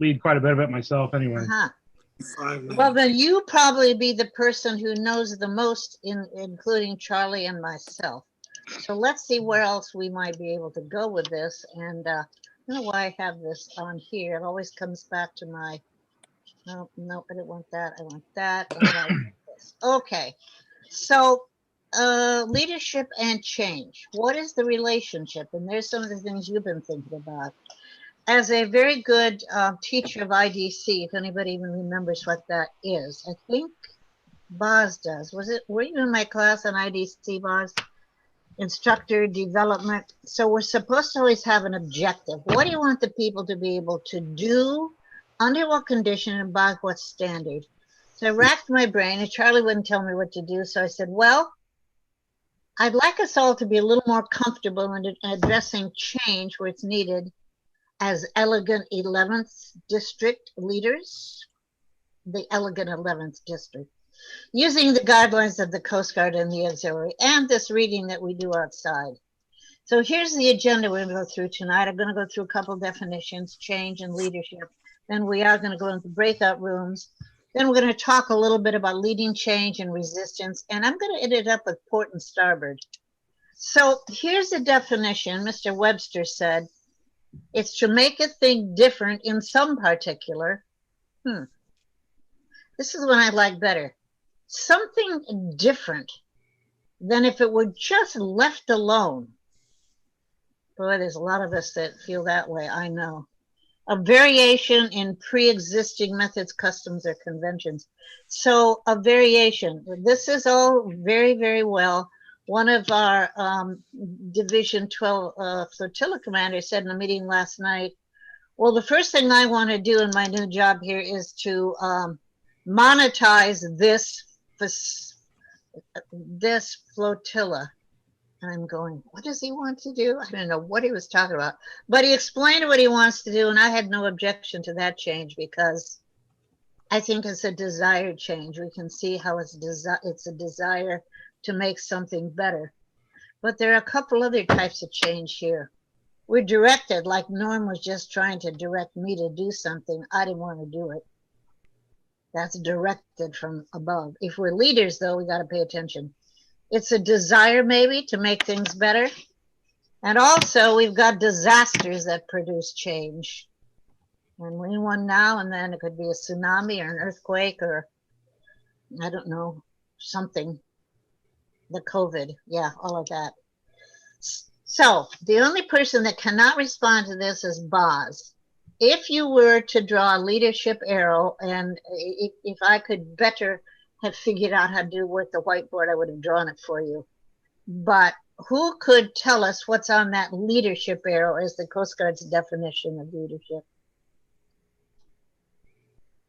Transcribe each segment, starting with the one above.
lead quite a bit of it myself anyway. Well, then you probably be the person who knows the most, including Charlie and myself. So let's see where else we might be able to go with this. And I don't know why I have this on here. It always comes back to my, no, I don't want that. I want that. And I want this. Okay. So leadership and change. What is the relationship? And there's some of the things you've been thinking about. As a very good teacher of IDC, if anybody even remembers what that is, I think Boz does. Were you in my class on IDC, Boz? Instructor development. So we're supposed to always have an objective. What do you want the people to be able to do, under what condition, and by what standard? So I racked my brain, and Charlie wouldn't tell me what to do. So I said, well, I'd like us all to be a little more comfortable in addressing change where it's needed as elegant 11th district leaders, the elegant 11th district, using the guidelines of the Coast Guard and the auxiliary, and this reading that we do outside. So here's the agenda we're going to go through tonight. I'm going to go through a couple definitions, change and leadership. Then we are going to go into breakout rooms. Then we're going to talk a little bit about leading change and resistance. And I'm going to end it up with port and starboard. So here's the definition. Mr. Webster said, it's to make a thing different in some particular. This is one I like better. Something different than if it were just left alone. Boy, there's a lot of us that feel that way, I know. A variation in pre-existing methods, customs, or conventions. So a variation. This is all very, very well. One of our Division 12 flotilla commanders said in a meeting last night, well, the first thing I want to do in my new job here is to monetize this flotilla. And I'm going, what does he want to do? I don't know what he was talking about, but he explained what he wants to do, and I had no objection to that change because I think it's a desired change. We can see how it's a desire to make something better. But there are a couple other types of change here. We're directed, like Norm was just trying to direct me to do something. I didn't want to do it. That's directed from above. If we're leaders, though, we got to pay attention. It's a desire, maybe, to make things better. And also, we've got disasters that produce change. And one now and then, it could be a tsunami or an earthquake or, I don't know, something. The COVID, yeah, all of that. So the only person that cannot respond to this is Boz. If you were to draw a leadership arrow, and if I could better have figured out how to do it with the whiteboard, I would have drawn it for you. But who could tell us what's on that leadership arrow as the Coast Guard's definition of leadership?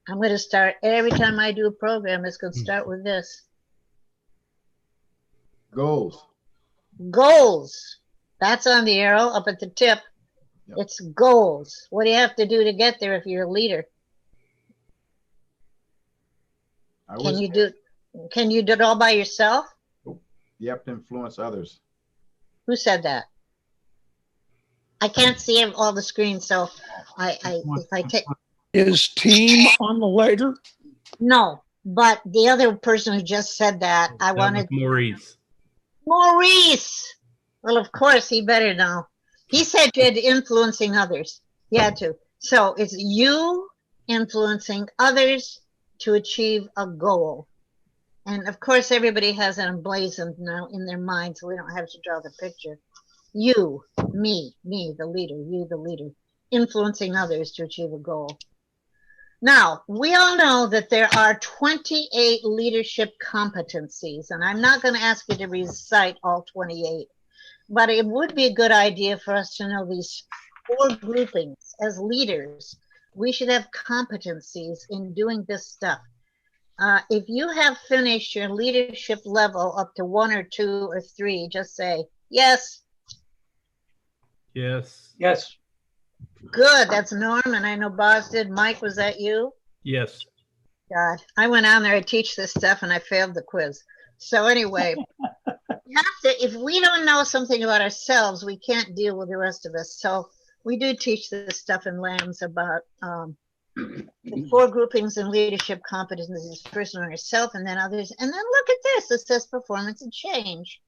I'm going to start every time I do a program. It's going to start with this. Goals. Goals. That's on the arrow up at the tip. Yep. It's goals. What do you have to do to get there if you're a leader? Can you do it all by yourself? You have to influence others. Who said that? I can't see all the screen, so if I take. Is team on the later? No, but the other person who just said that, I wanted Maurice. Maurice. Well, of course, he better know. He said you had influencing others. You had to. So it's you influencing others to achieve a goal. And of course, everybody has it emblazoned now in their mind, so we don't have to draw the picture. You, me, the leader, you, the leader, influencing others to achieve a goal. Now, we all know that there are 28 leadership competencies, and I'm not going to ask you to recite all 28, but it would be a good idea for us to know these 4 groupings. As leaders, we should have competencies in doing this stuff. If you have finished your leadership level up to 1 or 2 or 3, just say, yes. Yes. Yes. Good, that's Norm, and I know Boz did. Mike, was that you? Yes. God, I went on there to teach this stuff and I failed the quiz. So anyway, if we don't know something about ourselves, we can't deal with the rest of us. So we do teach this stuff in LAMS about The 4 groupings in leadership competencies, first on yourself and then others. And then look at this, it says performance and change.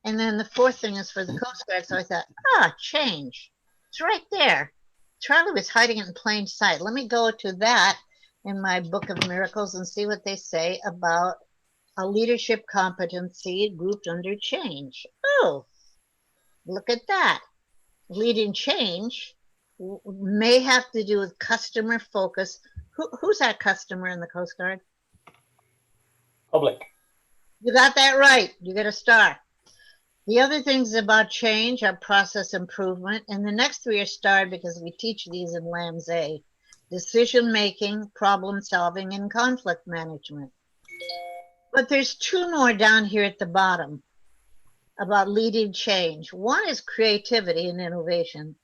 And then the 4th thing is for the Coast Guard. So I thought, change. It's right there. Charlie was hiding it in plain sight. Let me go to that in my Book of Miracles and see what they say about a leadership competency grouped under change. Oh, look at that. Leading change may have to do with customer focus. Who's that customer in the Coast Guard? Public. You got that right. You get a star. The other things about change are process improvement, and the next 3 are starred because we teach these in LAMS A: decision making, problem solving, and conflict management. But there's 2 more down here at the bottom about leading change. One is creativity and innovation.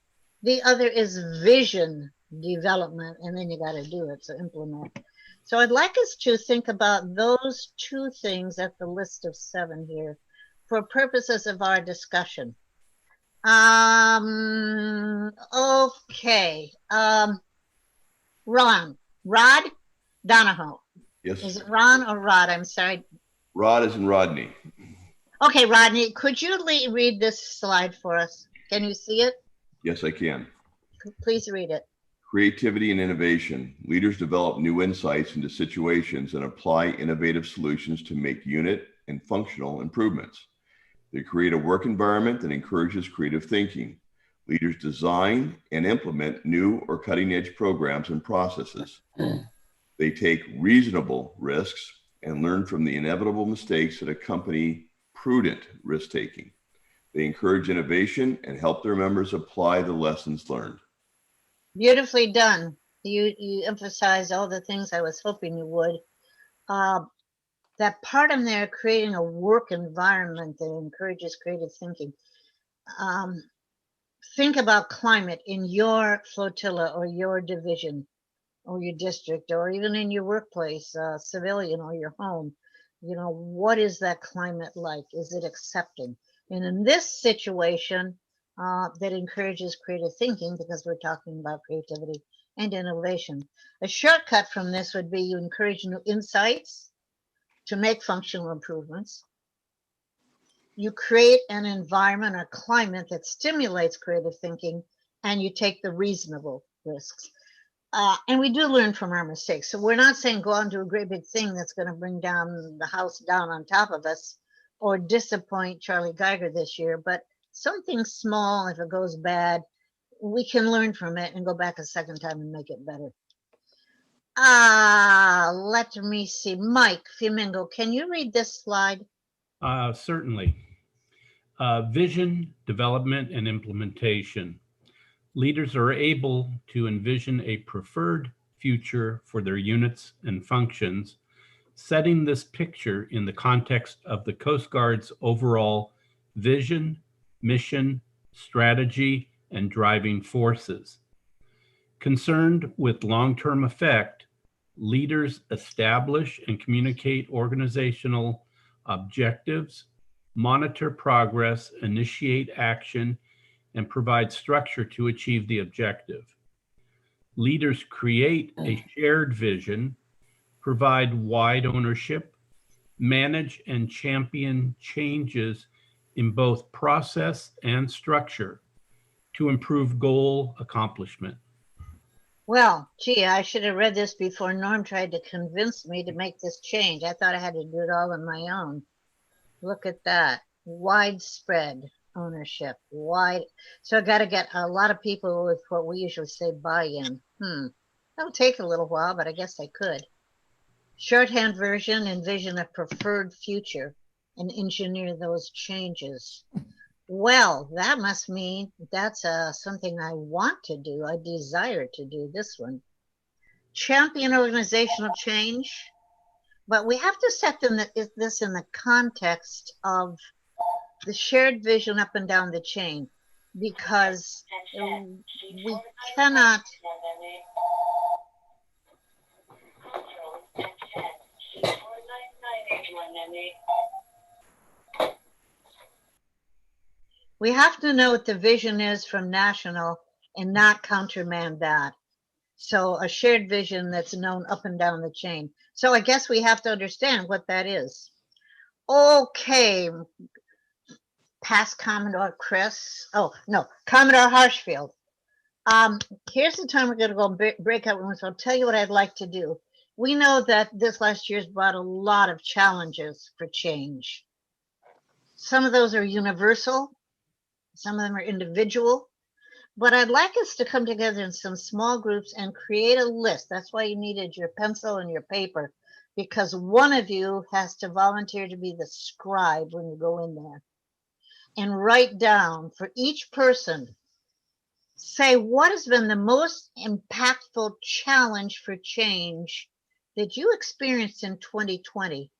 The other is vision development, and then you got to do it, so implement. So I'd like us to think about those 2 things at the list of 7 here for purposes of our discussion. Okay. Rod Donahoe. Yes. Is it Ron or Rod? I'm sorry. Rod is in Rodney. Okay, Rodney, could you read this slide for us? Can you see it? Yes, I can. Please read it. Creativity and innovation. Leaders develop new insights into situations and apply innovative solutions to make unit and functional improvements. They create a work environment that encourages creative thinking. Leaders design and implement new or cutting-edge programs and processes. They take reasonable risks and learn from the inevitable mistakes that accompany prudent risk-taking. They encourage innovation and help their members apply the lessons learned. Beautifully done. You emphasize all the things I was hoping you would. That part in there, creating a work environment that encourages creative thinking. Think about climate in your flotilla or your division or your district, or even in your workplace, civilian or your home. You know, what is that climate like? Is it accepting? And in this situation, that encourages creative thinking, because we're talking about creativity and innovation. A shortcut from this would be you encourage new insights to make functional improvements. You create an environment or climate that stimulates creative thinking, and you take the reasonable risks. And we do learn from our mistakes. So we're not saying go out and do a great big thing that's going to bring down the house down on top of us or disappoint Charlie Geiger this year, but something small, if it goes bad, we can learn from it and go back a second time and make it better. Let me see. Mike Fimingo, can you read this slide? Certainly. Vision, development, and implementation. Leaders are able to envision a preferred future for their units and functions, setting this picture in the context of the Coast Guard's overall vision, mission, strategy, and driving forces. Concerned with long-term effect, leaders establish and communicate organizational objectives, monitor progress, initiate action, and provide structure to achieve the objective. Leaders create a shared vision, provide wide ownership, manage and champion changes in both process and structure to improve goal accomplishment. Well, gee, I should have read this before Norm tried to convince me to make this change. I thought I had to do it all on my own. Look at that. Widespread ownership. So I got to get a lot of people with what we usually say buy-in. That'll take a little while, but I guess I could. Shorthand version, envision a preferred future and engineer those changes. Well, that must mean that's something I want to do. I desire to do this one. Champion organizational change, but we have to set this in the context of the shared vision up and down the chain, because we cannot. We have to know what the vision is from national and not countermand that. So a shared vision that's known up and down the chain. So I guess we have to understand what that is. Okay, past Commodore Chris. Oh, no, Commodore Harshfield. Here's the time we're going to go breakout rooms. I'll tell you what I'd like to do. We know that this last year's brought a lot of challenges for change. Some of those are universal. Some of them are individual. But I'd like us to come together in some small groups and create a list. That's why you needed your pencil and your paper, because one of you has to volunteer to be the scribe when you go in there and write down for each person, say what has been the most impactful challenge for change that you experienced in 2020.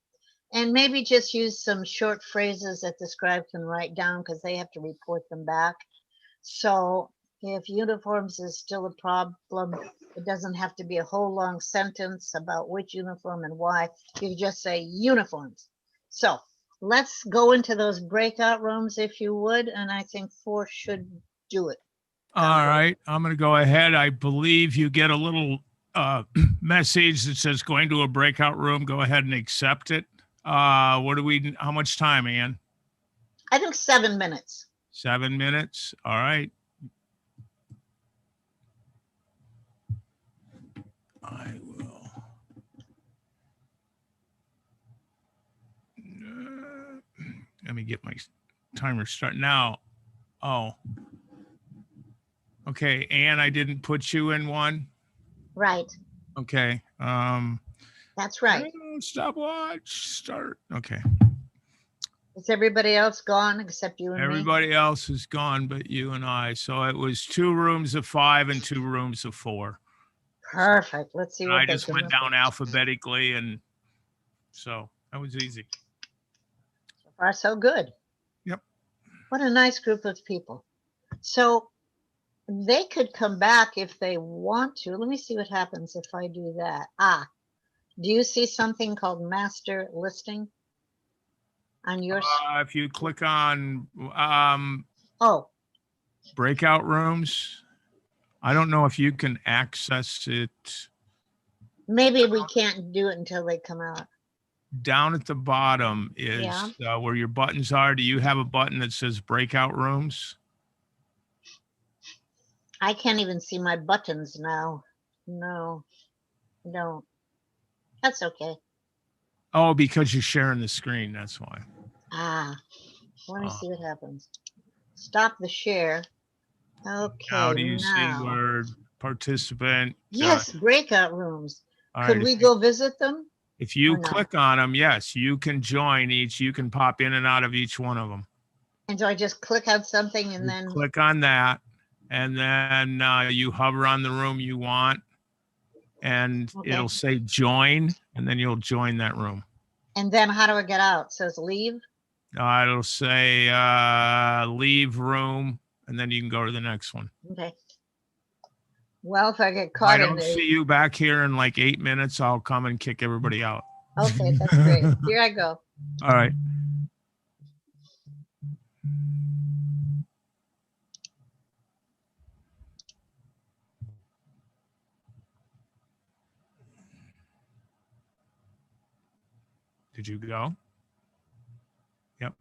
And maybe just use some short phrases that the scribe can write down because they have to report them back. So if uniforms is still a problem, it doesn't have to be a whole long sentence about which uniform and why. You can just say uniforms. So let's go into those breakout rooms if you would. And I think 4 should do it. All right, I'm going to go ahead. I believe you get a little message that says going to a breakout room. Go ahead and accept it. What do we, how much time, Ann? I think 7 minutes. 7 minutes. All right. I will. Let me get my timer start now. Oh. Okay, Ann, I didn't put you in one. Right. Okay. That's right. Stopwatch. Start. Okay. Is everybody else gone except you and me? Everybody else is gone but you and I. So it was 2 rooms of 5 and 2 rooms of 4. Perfect. Let's see And what I they just come went up down with. alphabetically, and so that was easy. So far, so good. Yep. What a nice group of people. So they could come back if they want to. Let me see what happens if I do that. Do you see something called master listing on your? If you click on Oh, breakout rooms, I don't know if you can access it. maybe we can't do it until they come out. Down at the bottom is where your buttons are. Do you have a button that says breakout rooms? I can't even see my buttons now. No, don't. That's okay. Oh, because you're sharing the screen. That's why. Let me see what happens. Stop the share. Okay. Now do you see where participant? Yes, breakout rooms. All Could right, we go visit them? if you or no? click on them, yes, you can join each. You can pop in and out of each one of them. And do I just click on something and then? Click on that, and then you hover on the room you want, and it'll say join, and then you'll join that room. And then how do I get out? It says leave? It'll say leave room, and then you can go to the next one. Okay. Well, if I get If caught I in don't see you back here in like 8 minutes, I'll come and kick everybody out. Okay, that's great. Here I go. All right. Did you go? Yep.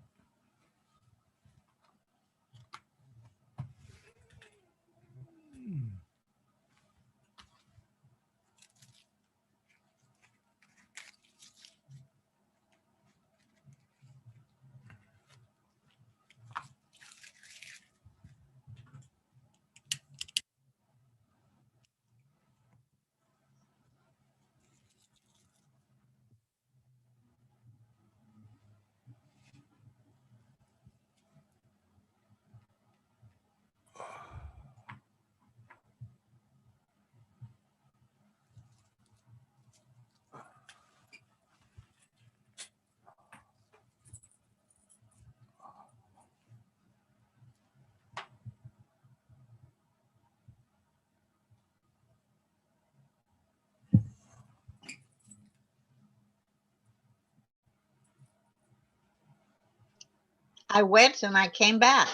I went and I came back.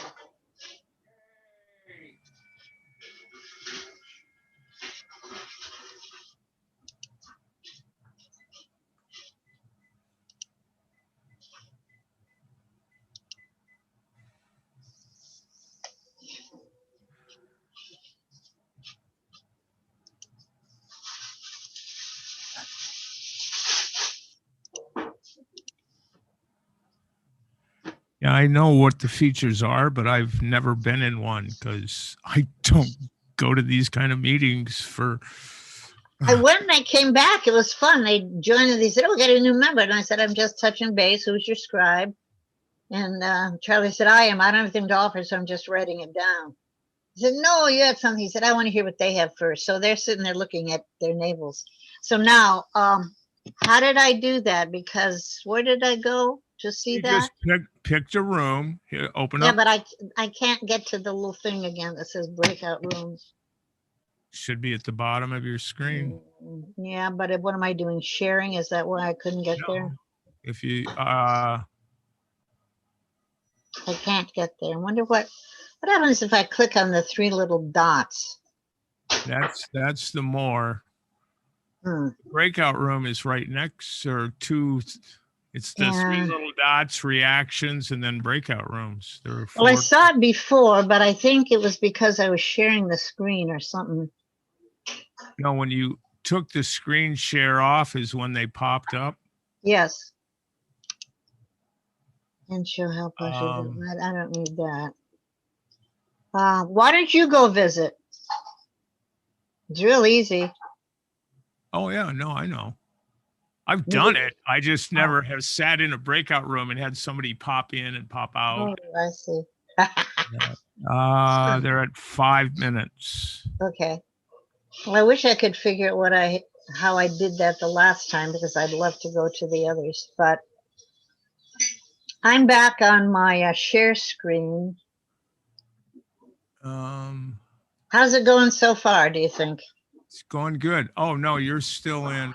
Yeah, I know what the features are, but I've never been in one because I don't go to these kind of meetings for. I went and I came back. It was fun. They joined and they said, "Oh, we got a new member." And I said, "I'm just touching base. Who's your scribe?" And Charlie said, "I am. I don't have anything to offer, so I'm just writing it down." He said, "No, you have something." He said, "I want to hear what they have first." So they're sitting there looking at their navels. So now, how did I do that? Because where did I go to see You that? just picked a room. Here, open Yeah, up. but I can't get to the little thing again that says breakout rooms. Should be at the bottom of your screen. Yeah, but what am I doing? Sharing? Is that why I couldn't get there? No. If you I can't get there. I wonder what happens if I click on the three little dots. that's the more. Hmm. Breakout room is right next or two. It's the three Yeah. little dots, reactions, and then breakout rooms. There are Well, I four. saw it before, but I think it was because I was sharing the screen or something. No, when you took the screen share off is when they popped up. Yes. And show how push Um, I don't need that. Why don't you go visit? It's real easy. Oh yeah, no, I know. I've Maybe- done it. I just never have sat in a breakout room and had somebody pop in and pop Oh, out. I see. They're at 5 minutes. Okay. Well, I wish I could figure out how I did that the last time because I'd love to go to the others. But I'm back on my share screen. How's it going so far, do you think? It's going good. Oh no, you're still in.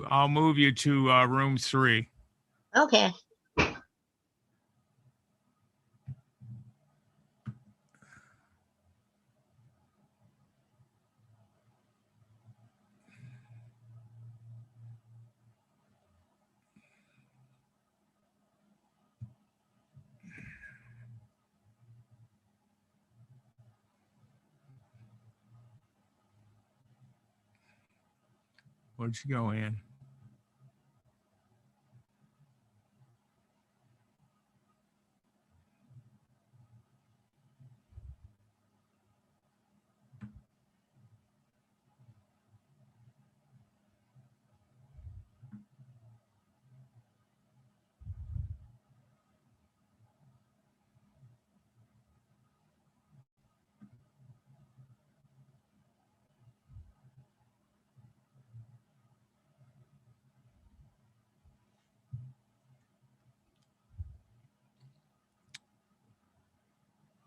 I'll move you to room 3. Okay. Where'd you go, Ann?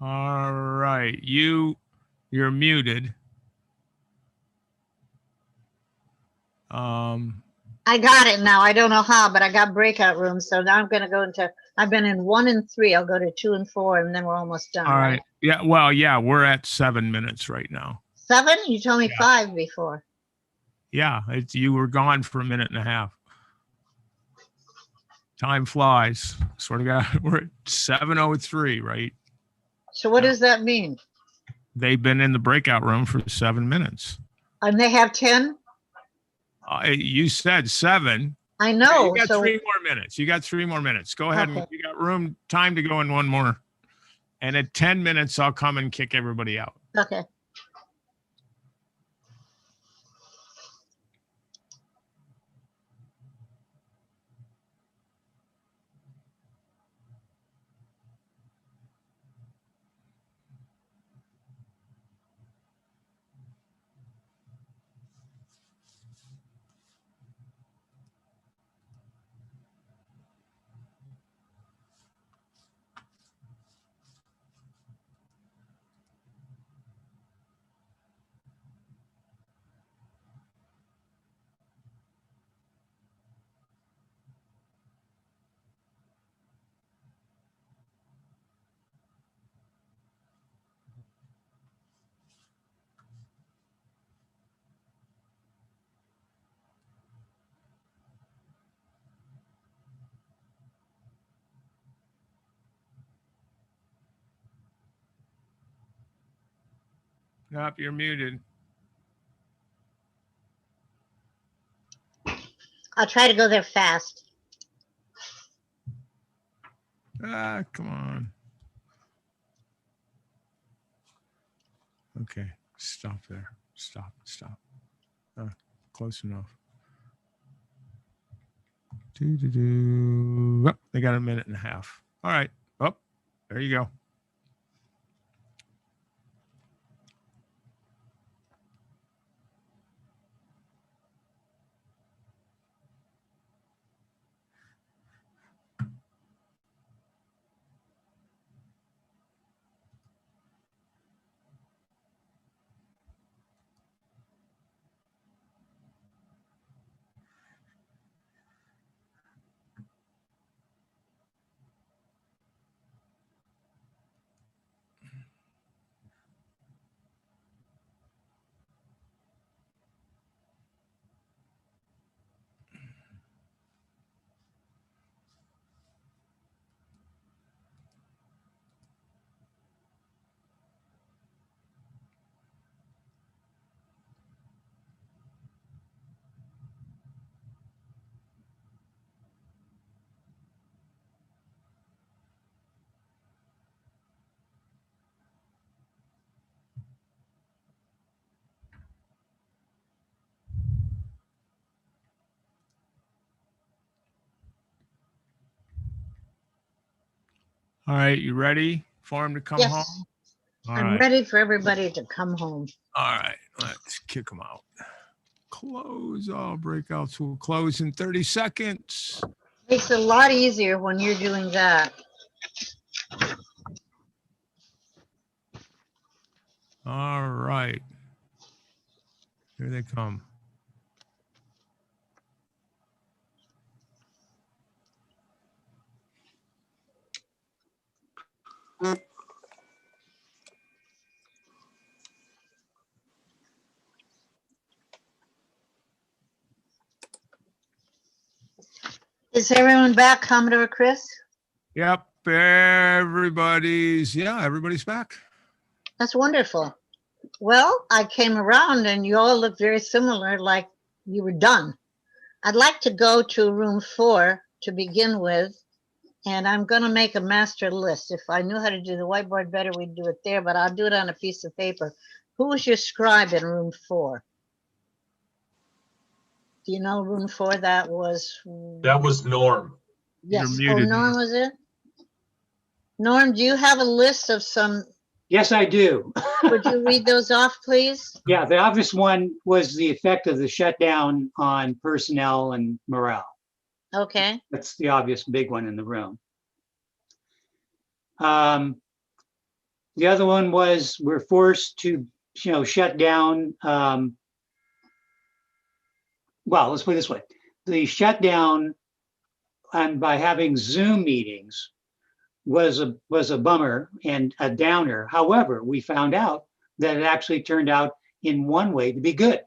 All right, you're muted. I got it now. I don't know how, but I got breakout rooms. So now I'm going to go into, I've been in 1 and 3. I'll go to 2 and 4, and then we're almost done. All right. Yeah. Well, yeah, we're at 7 minutes right now. 7? You told me Yeah. 5 before. Yeah, you were gone for a minute and a half. Time flies. Swear to God, we're at 7:03, right? So what Yeah. does that mean? They've been in the breakout room for 7 minutes. And they have 10? You said 7. I know. You got so 3 more minutes. You got 3 more minutes. Go ahead. Okay. And you got time to go in one more. And at 10 minutes, I'll come and kick everybody out. Okay. Nope, you're muted. I'll try to go there fast. Ah, come on. Okay, stop there. Stop. Close enough. Oh, they got a minute and a half. All right. Oh, there you go. All right, you ready for him to come Yes. home? All I'm right. ready for everybody to come home. All right, let's kick him out. Close. All breakouts will close in 30 seconds. Makes it a lot easier when you're doing that. All right. Here they come. Is everyone back, Commodore Chris? Yep, everybody's back. That's wonderful. Well, I came around and you all look very similar, like you were done. I'd like to go to room 4 to begin with, and I'm going to make a master list. If I knew how to do the whiteboard better, we'd do it there, but I'll do it on a piece of paper. Who was your scribe in room 4? Do you know room 4? That was Norm. yes. You're Oh, muted. Norm was it? Norm, do you have a list of some? Yes, I do. Would you read those off, please? Yeah, the obvious one was the effect of the shutdown on personnel and morale. Okay. That's the obvious big one in the room. The other one was we're forced to, shut down. Well, let's put it this way: the shutdown, and by having Zoom meetings, was a bummer and a downer. However, we found out that it actually turned out in one way to be good.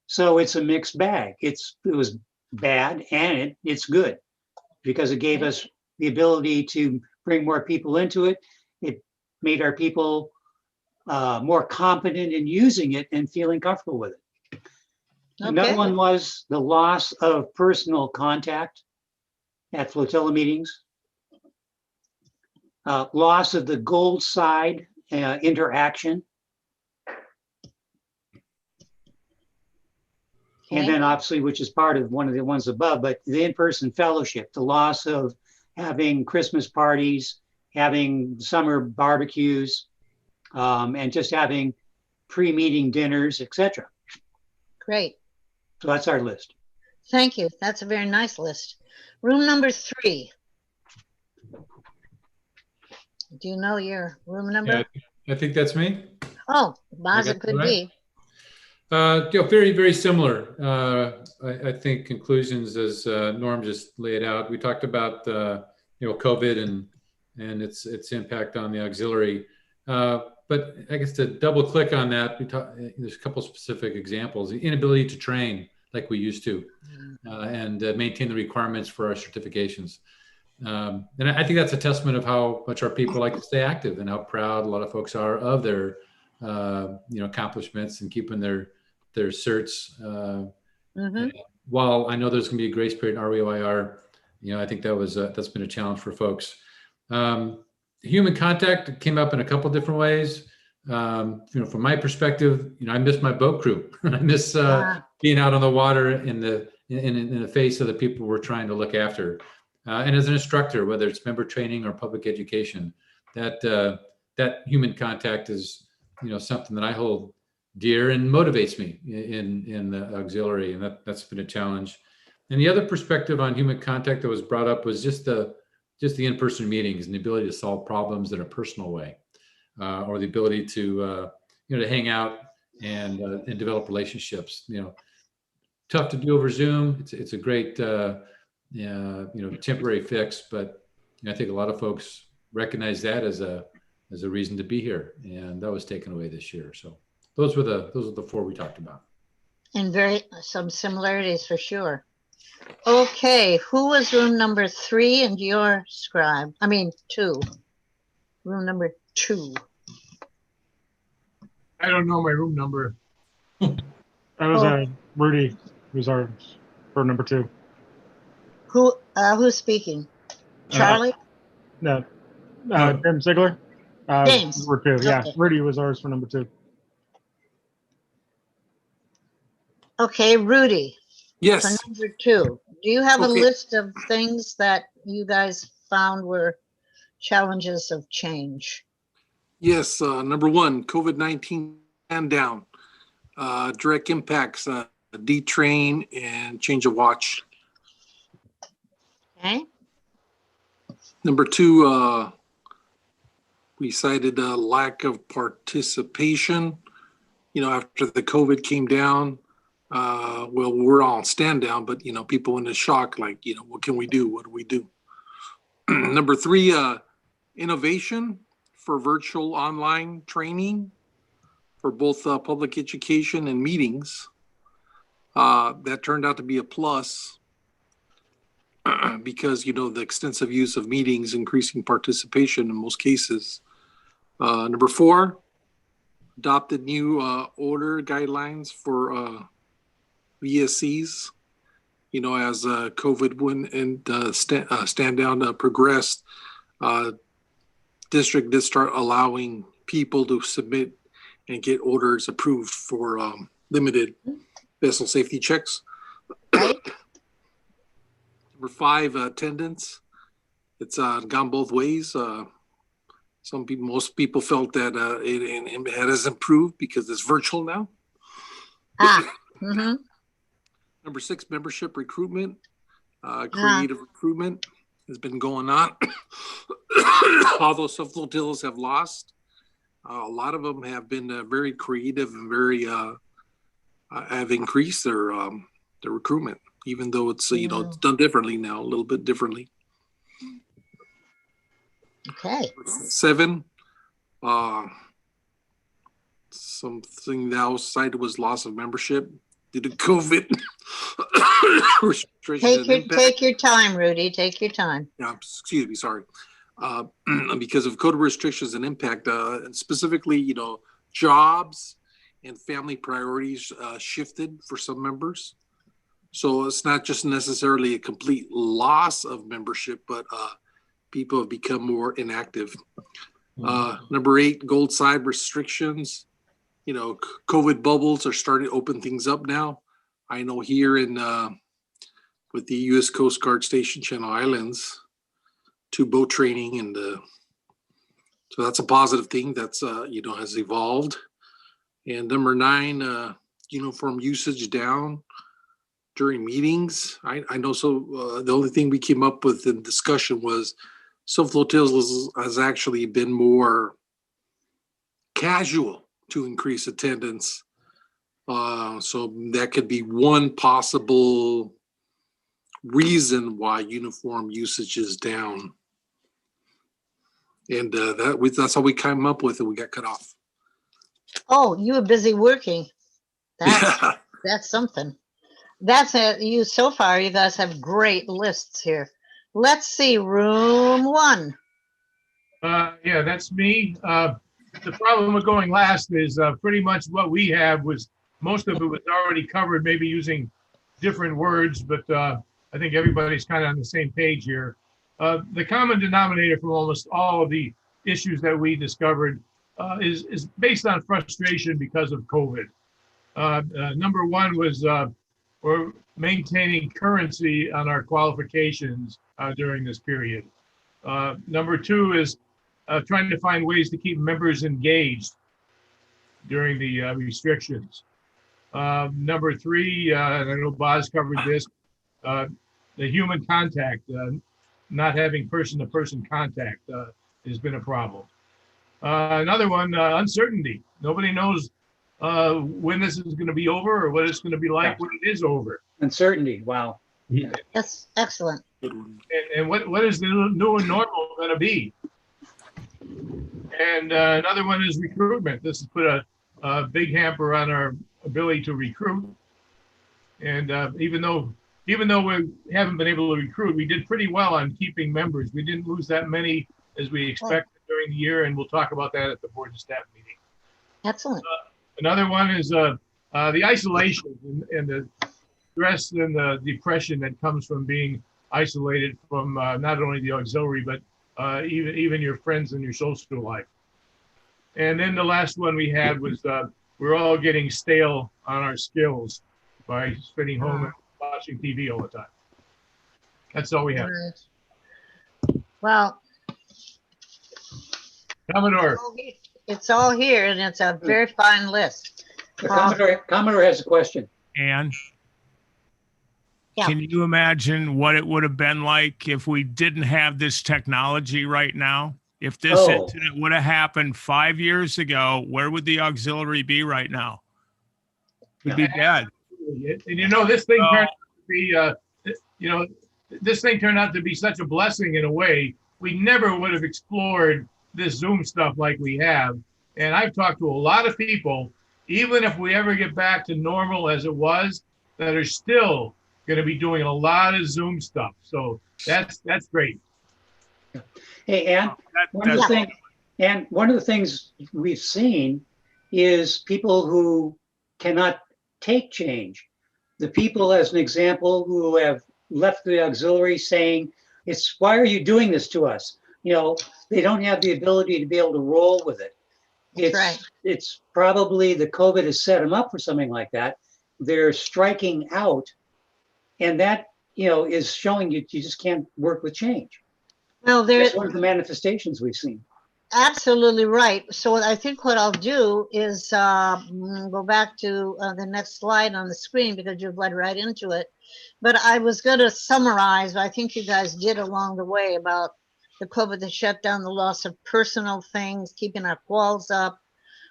So it's a mixed bag. It was bad and it's good because it gave us the ability to bring more people into it. It made our people more competent in using it and feeling comfortable with it. Okay. Another one was the loss of personal contact at flotilla meetings. Loss of the gold side interaction. Okay. And then obviously, which is part of one of the ones above, but the in-person fellowship, the loss of having Christmas parties, having summer barbecues, and just having pre-meeting dinners, etc. Great. So that's our list. Thank you. That's a very nice list. Room number 3. Do you know your room number? Yeah, I think that's me. Oh, Boz, it could be. Very, very similar. I think conclusions as Norm just laid out. We talked about COVID and its impact on the auxiliary. But I guess to double click on that, there's a couple specific examples. The inability to train like we used to, and maintain the requirements for our certifications. And I think that's a testament of how much our people like to stay active and how proud a lot of folks are of their accomplishments and keeping their certs. While I know there's going to be a grace period in REOIR, I think that's been a challenge for folks. Human contact came up in a couple different ways. From my perspective, I miss my boat crew. I miss being out on the water in the face of the people we're trying to look after. And as an instructor, whether it's member training or public education, that human contact is, something that I hold dear and motivates me in the auxiliary, and that's been a challenge. And the other perspective on human contact that was brought up was just the in-person meetings and the ability to solve problems in a personal way, or the ability to to hang out and develop relationships. Tough to do over Zoom. It's a great temporary fix, but I think a lot of folks recognize that as a reason to be here, and that was taken away this year. So those were the four we talked about. And some similarities for sure. Okay, who was room number 3 and your scribe? I mean 2. Room number 2. I don't know my room number. That was Rudy, who's ours for number 2. Who's speaking? Charlie? No, Tim Ziegler. James. Number 2. Yeah, Okay. Rudy was ours for number 2. Okay, Rudy. Yes. For number 2, do you have a Okay. list of things that you guys found were challenges of change? Yes. Number 1, COVID-19 stand down, direct impacts, detrain and change of watch. Okay. Number 2, we cited a lack of participation. After the COVID came down, well, we're all on stand down, but people in a shock, like, what can we do? What do we do? Number 3, innovation for virtual online training for both public education and meetings. That turned out to be a plus because, the extensive use of meetings, increasing participation in most cases. Number 4, adopted new order guidelines for VSCs, as COVID went and stand down progressed, district did start allowing people to submit and get orders approved for limited vessel safety checks. Right. Number 5, attendance. It's gone both ways. Most people felt that it has improved because it's virtual now. Mm-hmm. Number 6, membership recruitment, creative recruitment has been going on. Although some flotillas have lost, a lot of them have been very creative and very have increased their recruitment, even though it's it's done differently now, a little bit differently. Okay. 7, something that was cited was loss of membership due to COVID restrictions. Take your time, Rudy. Take your time. Yeah, excuse me, sorry. Because of COVID restrictions and impact, and specifically, jobs and family priorities shifted for some members. So it's not just necessarily a complete loss of membership, but people have become more inactive. Number 8, gold side restrictions. COVID bubbles are starting to open things up now. I know here in with the U.S. Coast Guard Station Channel Islands, 2 boat training, and so that's a positive thing. That's has evolved. And number 9, uniform usage down during meetings. I know. So the only thing we came up with in discussion was some flotillas has actually been more casual to increase attendance. So that could be one possible reason why uniform usage is down. And that's how we came up with it. We got cut off. Oh, you were busy working. That's something. You so far. You guys have great lists here. Let's see, room 1. Yeah, that's me. The problem with going last is pretty much what we have was most of it was already covered, maybe using different words, but I think everybody's kind of on the same page here. The common denominator from almost all of the issues that we discovered is based on frustration because of COVID. Number one was we're maintaining currency on our qualifications during this period. Number two is trying to find ways to keep members engaged during the restrictions. Number three, and I know Boz covered this, the human contact, not having person-to-person contact has been a problem. Another one, uncertainty. Nobody knows when this is going to be over or what it's going to be like when it is over. Uncertainty. Wow. That's excellent. And what is the new normal going to be? And another one is recruitment. This has put a big hamper on our ability to recruit. And even though we haven't been able to recruit, we did pretty well on keeping members. We didn't lose that many as we expected during the year, and we'll talk about that at the board and staff meeting. Excellent. Another one is the isolation and the stress and the depression that comes from being isolated from not only the auxiliary, but even your friends and your social life. And then the last one we had was we're all getting stale on our skills by sitting home and watching TV all the time. That's all we have. Well, Commodore. it's all here, and it's a very fine list. Commodore has a question. And Yeah. can you imagine what it would have been like if we didn't have this technology right now? If this incident would have happened 5 years ago, where would the auxiliary be right now? We'd be dead. And this thing turned out to be, this thing turned out to be such a blessing in a way. We never would have explored this Zoom stuff like we have. And I've talked to a lot of people, even if we ever get back to normal as it was, that are still going to be doing a lot of Zoom stuff. So that's great. Hey, Ann, one of the things we've seen is people who cannot take change. The people, as an example, who have left the auxiliary saying, why are you doing this to us? They don't have the ability to be able to roll with it. It's probably the COVID has set them up for something like that. They're striking out, and that is showing you just can't work with change. Well, that's one of the manifestations we've seen. Absolutely right. So I think what I'll do is go back to the next slide on the screen, because you've led right into it. But I was going to summarize what I think you guys did along the way about the COVID, the shutdown, the loss of personal things, keeping our walls up,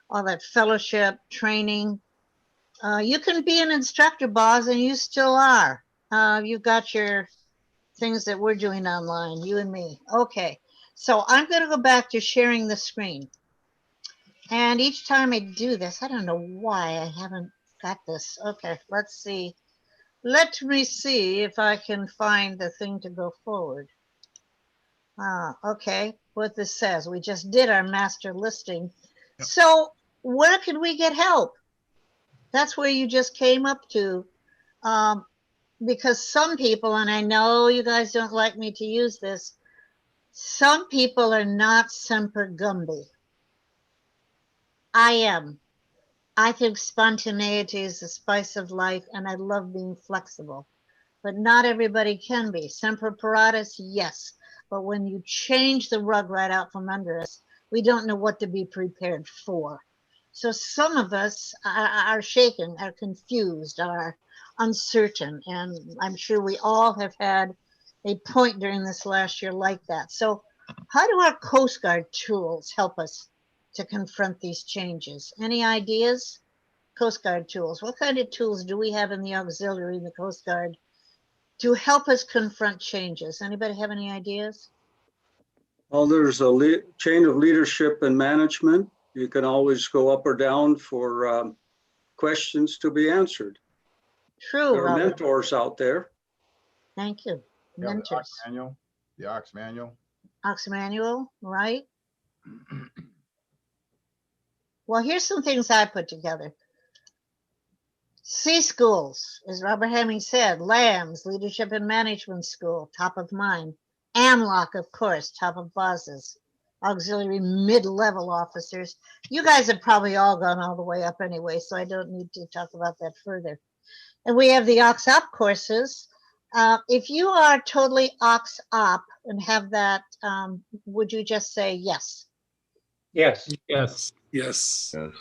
all that fellowship, training. You can be an instructor, Boz, and you still are. You've got your things that we're doing online, you and me. Okay, so I'm going to go back to sharing the screen. And each time I do this, I don't know why I haven't got this. Okay, let's see. Let me see if I can find the thing to go forward. Okay, what this says. We just did our master listing. Yep. So where can we get help? That's where you just came up to. Because some people, and I know you guys don't like me to use this, some people are not semper gumby. I am. I think spontaneity is the spice of life, and I love being flexible. But not everybody can be. Semper paratus, yes. But when you change the rug right out from under us, we don't know what to be prepared for. So some of us are shaken, are confused, are uncertain, and I'm sure we all have had a point during this last year like that. So how do our Coast Guard tools help us to confront these changes? Any ideas? Coast Guard tools. What kind of tools do we have in the auxiliary, in the Coast Guard, to help us confront changes? Anybody have any ideas? Well, there's a chain of leadership and management. You can always go up or down for questions to be answered. True. There are mentors out there. Thank you. Yeah, Mentors. the Ox Manual. Ox Manual, right? Well, here's some things I put together. C schools, as Robert Hemming said, LAMS, Leadership and Management School, top of mind. AMLOC, of course, top of bosses, auxiliary mid-level officers. You guys have probably all gone all the way up anyway, so I don't need to talk about that further. And we have the Ox Op courses. If you are totally Ox Op and have that, would you just say yes? Yes. Yes. Yes. Yes.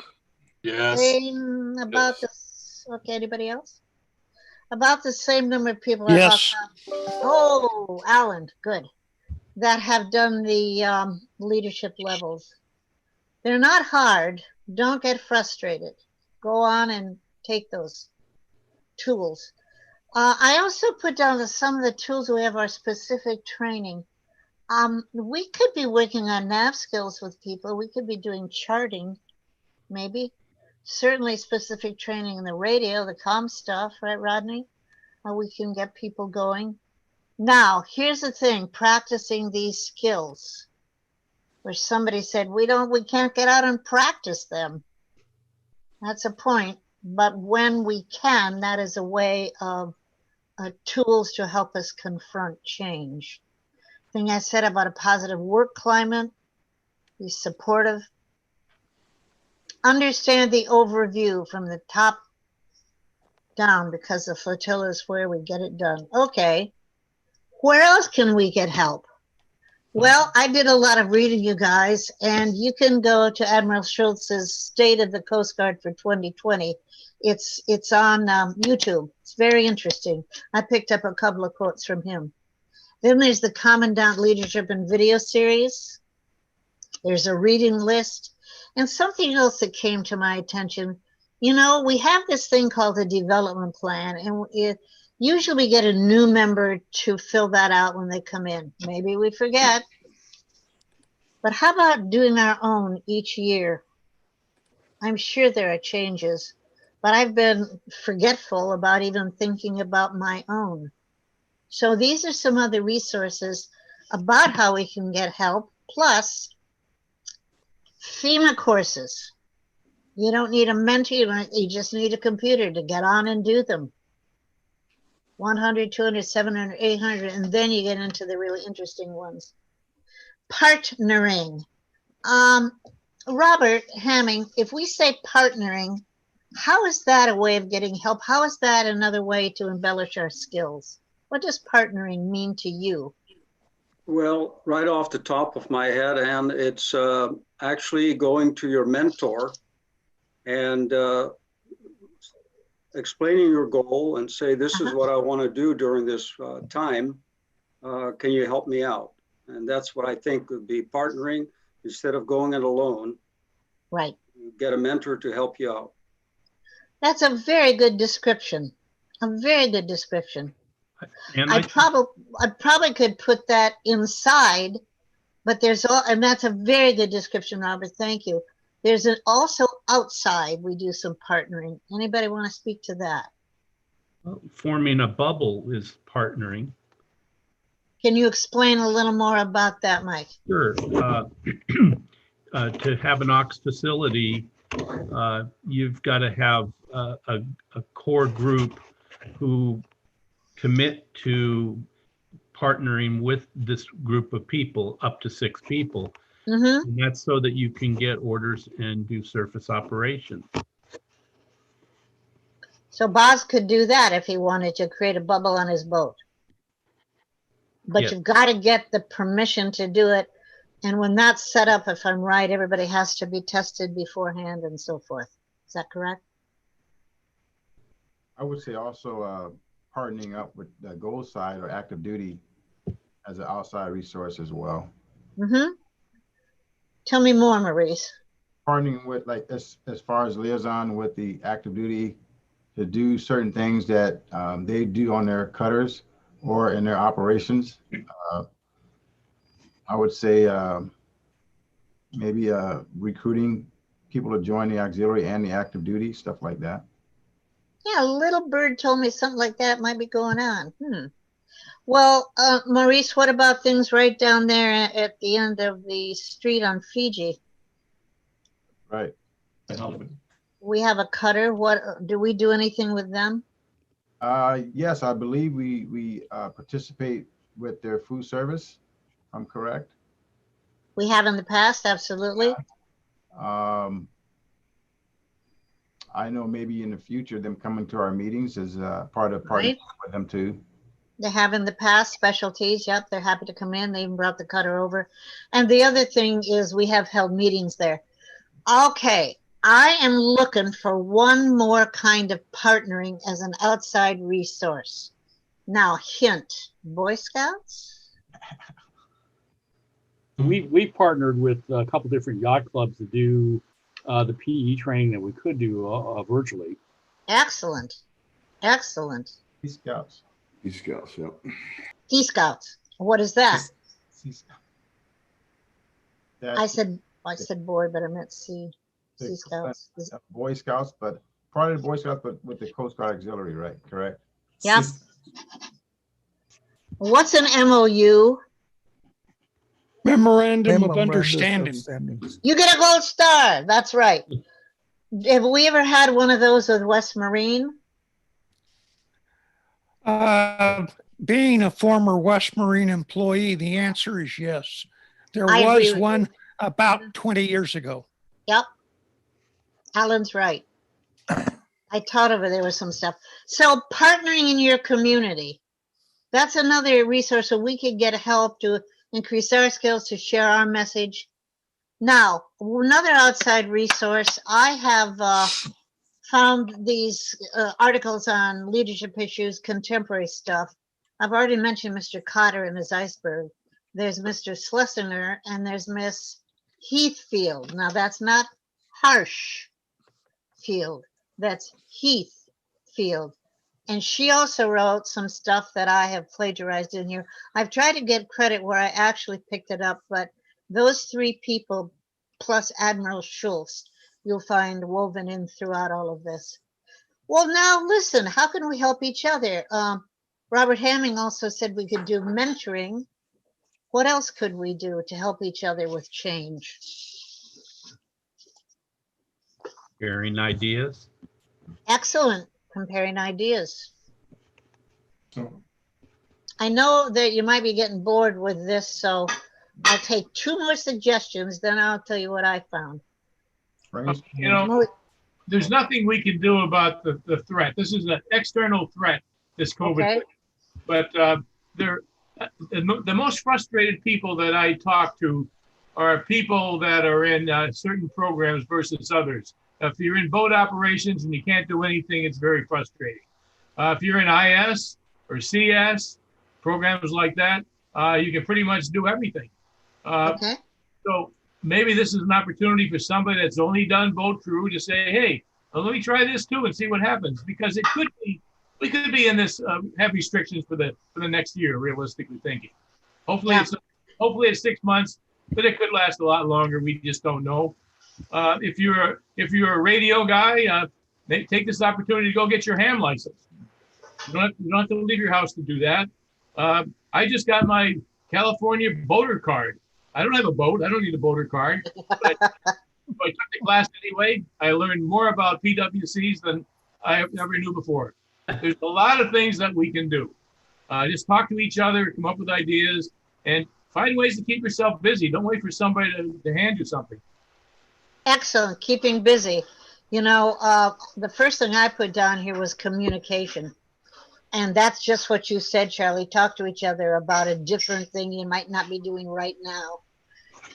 Yes. Same about this. Okay, anybody else? About the same number of people. Are Ox Op. Oh, Alan, good. That have done the leadership levels. They're not hard. Don't get frustrated. Go on and take those tools. I also put down that some of the tools we have are specific training. We could be working on nav skills with people. We could be doing charting, maybe. Certainly specific training in the radio, the comm stuff, right, Rodney? We can get people going. Now, here's the thing, practicing these skills, where somebody said, we can't get out and practice them. That's a point. But when we can, that is a way of tools to help us confront change. Thing I said about a positive work climate, be supportive. Understand the overview from the top down, because the flotilla is where we get it done. Okay, where else can we get help? Well, I did a lot of reading, you guys, and you can go to Admiral Schultz's State of the Coast Guard for 2020. It's on YouTube. It's very interesting. I picked up a couple of quotes from him. Then there's the Commandant Leadership and Video Series. There's a reading list. And something else that came to my attention, you know, we have this thing called a development plan, and usually we get a new member to fill that out when they come in. Maybe we forget. But how about doing our own each year? I'm sure there are changes, but I've been forgetful about even thinking about my own. So these are some other resources about how we can get help, plus FEMA courses. You don't need a mentor, you just need a computer to get on and do them. 100, 200, 700, 800, and then you get into the really interesting ones. Partnering. Robert Hamming, if we say partnering, how is that a way of getting help? How is that another way to embellish our skills? What does partnering mean to you? Well, right off the top of my head, and it's actually going to your mentor and explaining your goal and say, this is what I want to do during this time. Can you help me out? And that's what I think would be partnering instead of going it alone. Right. Get a mentor to help you out. That's a very good description. A very good description. And I probably could put that inside, but there's all, and that's a very good description, Robert. Thank you. There's also outside. We do some partnering. Anybody want to speak to that? Forming a bubble is partnering. Can you explain a little more about that, Mike? Sure. To have an OX facility, you've got to have a core group who commit to partnering with this group of people, up to 6 people. Mm-hmm. And that's so that you can get orders and do surface operations. So Boz could do that if he wanted to create a bubble on his boat. But Yes. you've got to get the permission to do it. And when that's set up, if I'm right, everybody has to be tested beforehand and so forth. Is that correct? I would say also partnering up with the gold side or active duty as an outside resource as well. Mm-hmm. Tell me more, Maurice. Partnering with, like, as far as liaison with the active duty to do certain things that they do on their cutters or in their operations. I would say maybe recruiting people to join the auxiliary and the active duty, stuff like that. Yeah, a little bird told me something like that might be going on. Well, Maurice, what about things right down there at the end of the street on Fiji? Right. We have a cutter. What do we do anything with them? Yes, I believe we participate with their food service I'm correct. We have in the past, absolutely. I know maybe in the future, them coming to our meetings is part of Right. with them too. They have in the past specialties. Yep, they're happy to come in. They even brought the cutter over. And the other thing is we have held meetings there. Okay, I am looking for one more kind of partnering as an outside resource. Now, hint, Boy Scouts? We partnered with a couple different yacht clubs to do the PE training that we could do virtually. Excellent. Excellent. Sea Scouts. Sea Scouts, yep. Sea Scouts. What is that? Sea Scouts. I said boy, but I meant Sea Scouts. Boy Scouts, but part of the Boy Scouts, but with the Coast Guard Auxiliary, right? Correct. Yep. What's an MOU? Memorandum of Understanding. You get a gold star. That's right. Have we ever had one of those with West Marine? Being a former West Marine employee, the answer is yes. There I agree was with one you. about 20 years ago. Yep. Alan's right. I taught over there was some stuff. So partnering in your community, that's another resource so we could get help to increase our skills, to share our message. Now, another outside resource, I have found these articles on leadership issues, contemporary stuff. I've already mentioned Mr. Cotter and his iceberg. There's Mr. Schlesinger and there's Miss Heathfield. Now that's not Harsh Field, that's Heathfield. And she also wrote some stuff that I have plagiarized in here. I've tried to get credit where I actually picked it up, but those three people plus Admiral Schultz, you'll find woven in throughout all of this. Well, now listen, how can we help each other? Robert Hamming also said we could do mentoring. What else could we do to help each other with change? Sharing ideas. Excellent. Comparing ideas. I know that you might be getting bored with this, so I'll take two more suggestions, then I'll tell you what I found. You know, there's nothing we can do about the threat. This is an external threat, this COVID. Okay. But the most frustrated people that I talk to are people that are in certain programs versus others. If you're in boat operations and you can't do anything, it's very frustrating. If you're in IS or CS, programs like that, you can pretty much do everything. Okay. So maybe this is an opportunity for somebody that's only done boat crew to say, hey, let me try this too and see what happens. Because it could be, we could be in this have restrictions for the next year, realistically thinking. Hopefully, it's 6 months, but it could last a lot longer. We just don't know. If you're a radio guy, take this opportunity to go get your ham license. You don't have to leave your house to do that. I just got my California boater card. I don't have a boat. I don't need a boater card. But I took the class anyway. I learned more about PWCs than I ever knew before. There's a lot of things that we can do. Just talk to each other, come up with ideas, and find ways to keep yourself busy. Don't wait for somebody to hand you something. Excellent. Keeping busy. You know, the first thing I put down here was communication. And that's just what you said, Charlie. Talk to each other about a different thing you might not be doing right now.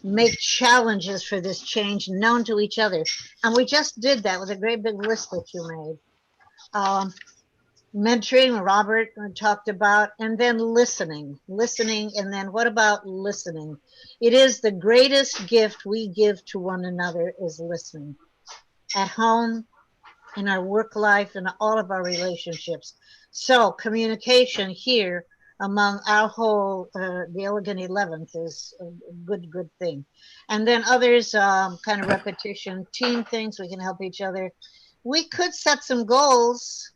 Make challenges for this change known to each other. And we just did that with a great big list that you made. Mentoring, Robert talked about, and then listening, and then what about listening? It is the greatest gift we give to one another is listening. At home, in our work life, and all of our relationships. So communication here among our whole, the Elegant 11th is a good thing. And then others, kind of repetition, team things, we can help each other. We could set some goals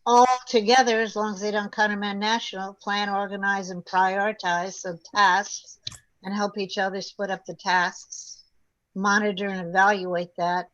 all together, as long as they don't countermand national, plan, organize, and prioritize some tasks and help each other split up the tasks, monitor and evaluate that,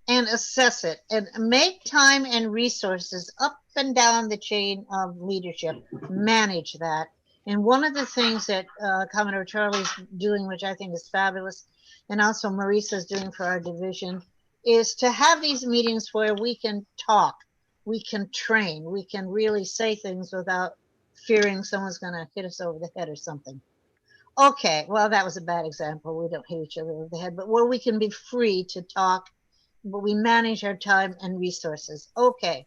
and assess it, and make time and resources up and down the chain of leadership, manage that, And one of the things that Commodore Charlie's doing, which I think is fabulous, and also Marissa's doing for our division, is to have these meetings where we can talk, we can train, we can really say things without fearing someone's going to hit us over the head or something. Okay, well, that was a bad example. We don't hit each other over the head, but where we can be free to talk, but we manage our time and resources. Okay.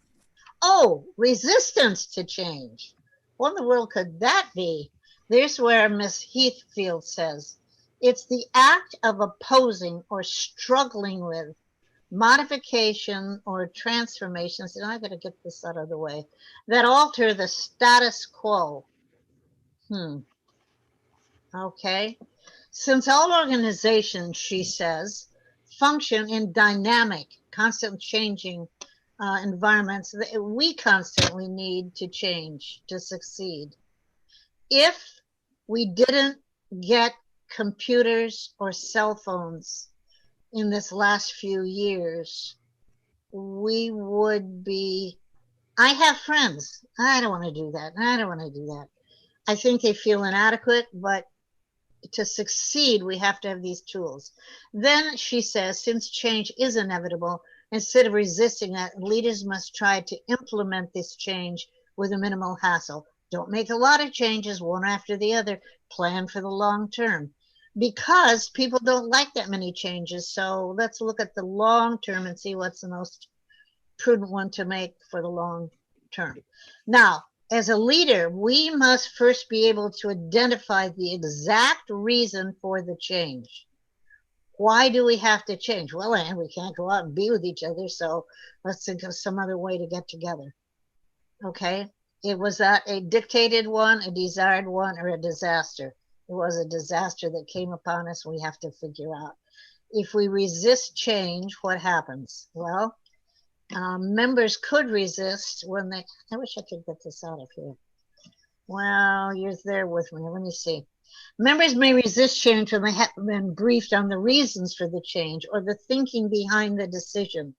Oh, resistance to change. What in the world could that be? There's where Miss Heathfield says, it's the act of opposing or struggling with modification or transformations, and I better get this out of the way, that alter the status quo. Okay. Since all organizations, she says, function in dynamic, constantly changing environments, we constantly need to change to succeed. If we didn't get computers or cell phones in this last few years, we would be, I have friends. I don't want to do that. I don't want to do that. I think they feel inadequate, but to succeed, we have to have these tools. Then she says, since change is inevitable, instead of resisting that, leaders must try to implement this change with a minimal hassle. Don't make a lot of changes one after the other. Plan for the long term. Because people don't like that many changes. So let's look at the long term and see what's the most prudent one to make for the long term. Now, as a leader, we must first be able to identify the exact reason for the change. Why do we have to change? Well, and we can't go out and be with each other, so let's think of some other way to get together. Okay? It was that a dictated one, a desired one, or a disaster? It was a disaster that came upon us. We have to figure out. If we resist change, what happens? Well, members could resist when they, I wish I could get this out of here. Well, you're there with me. Let me see. Members may resist change when they have been briefed on the reasons for the change or the thinking behind the decision.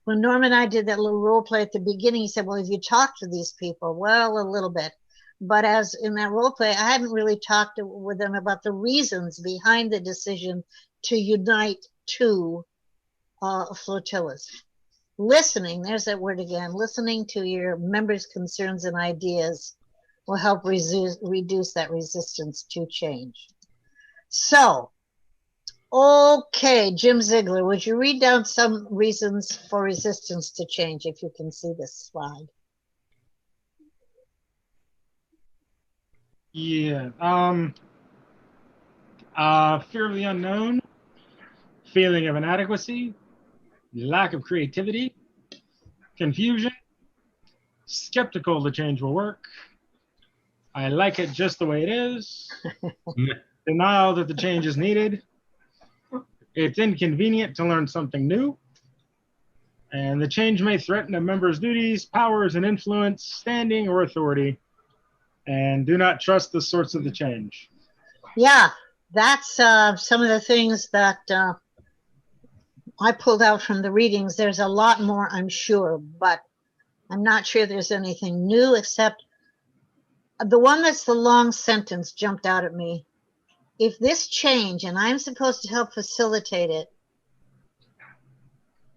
When Norm and I did that little role play at the beginning, he said, well, have you talked to these people? Well, a little bit. But as in that role play, I hadn't really talked with them about the reasons behind the decision to unite two flotillas. Listening, there's that word again, listening to your members' concerns and ideas will help reduce that resistance to change. So, okay, Jim Ziegler, would you read down some reasons for resistance to change if you can see this slide? Yeah. Fear of the unknown, feeling of inadequacy, lack of creativity, confusion, skeptical the change will work, I like it just the way it is, denial that the change is needed, it's inconvenient to learn something new, and the change may threaten a member's duties, powers, and influence, standing, or authority, and do not trust the source of the change. Yeah, that's some of the things that I pulled out from the readings. There's a lot more, I'm sure, but I'm not sure there's anything new except the one that's the long sentence jumped out at me. If this change, and I'm supposed to help facilitate it,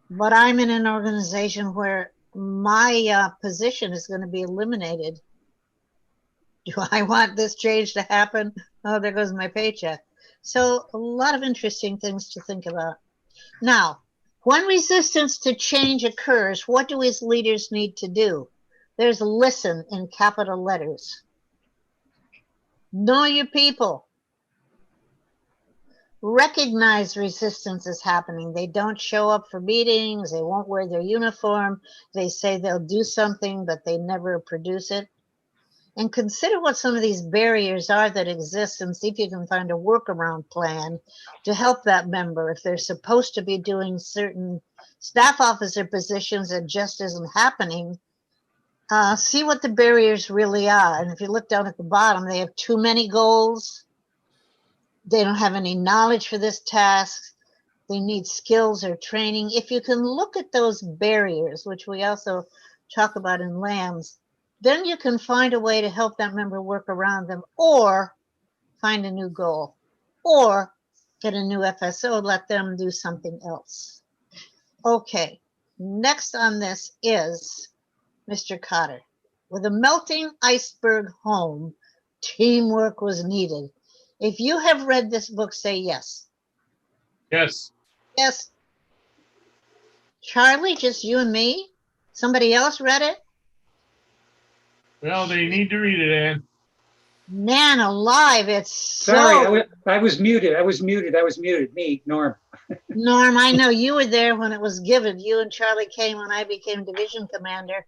but I'm in an organization where my position is going to be eliminated, do I want this change to happen? Oh, there goes my paycheck. So a lot of interesting things to think about. Now, when resistance to change occurs, what do we as leaders need to do? There's listen in capital letters. Know your people. Recognize resistance is happening. They don't show up for meetings. They won't wear their uniform. They say they'll do something, but they never produce it. And consider what some of these barriers are that exist and see if you can find a workaround plan to help that member. If they're supposed to be doing certain staff officer positions that just isn't happening, see what the barriers really are. And if you look down at the bottom, they have too many goals. They don't have any knowledge for this task. They need skills or training. If you can look at those barriers, which we also talk about in LAMS, Then you can find a way to help that member work around them, or find a new goal, or get a new FSO, let them do something else. Okay, next on this is Mr. Cotter. With a melting iceberg home, teamwork was needed. If you have read this book, say yes. Yes. Yes. Charlie, just you and me? Somebody else read it? Well, they need to read it, Ann. Man alive, it's so... Sorry, I was muted. Me, Norm. Norm, I know you were there when it was given. You and Charlie came when I became division commander,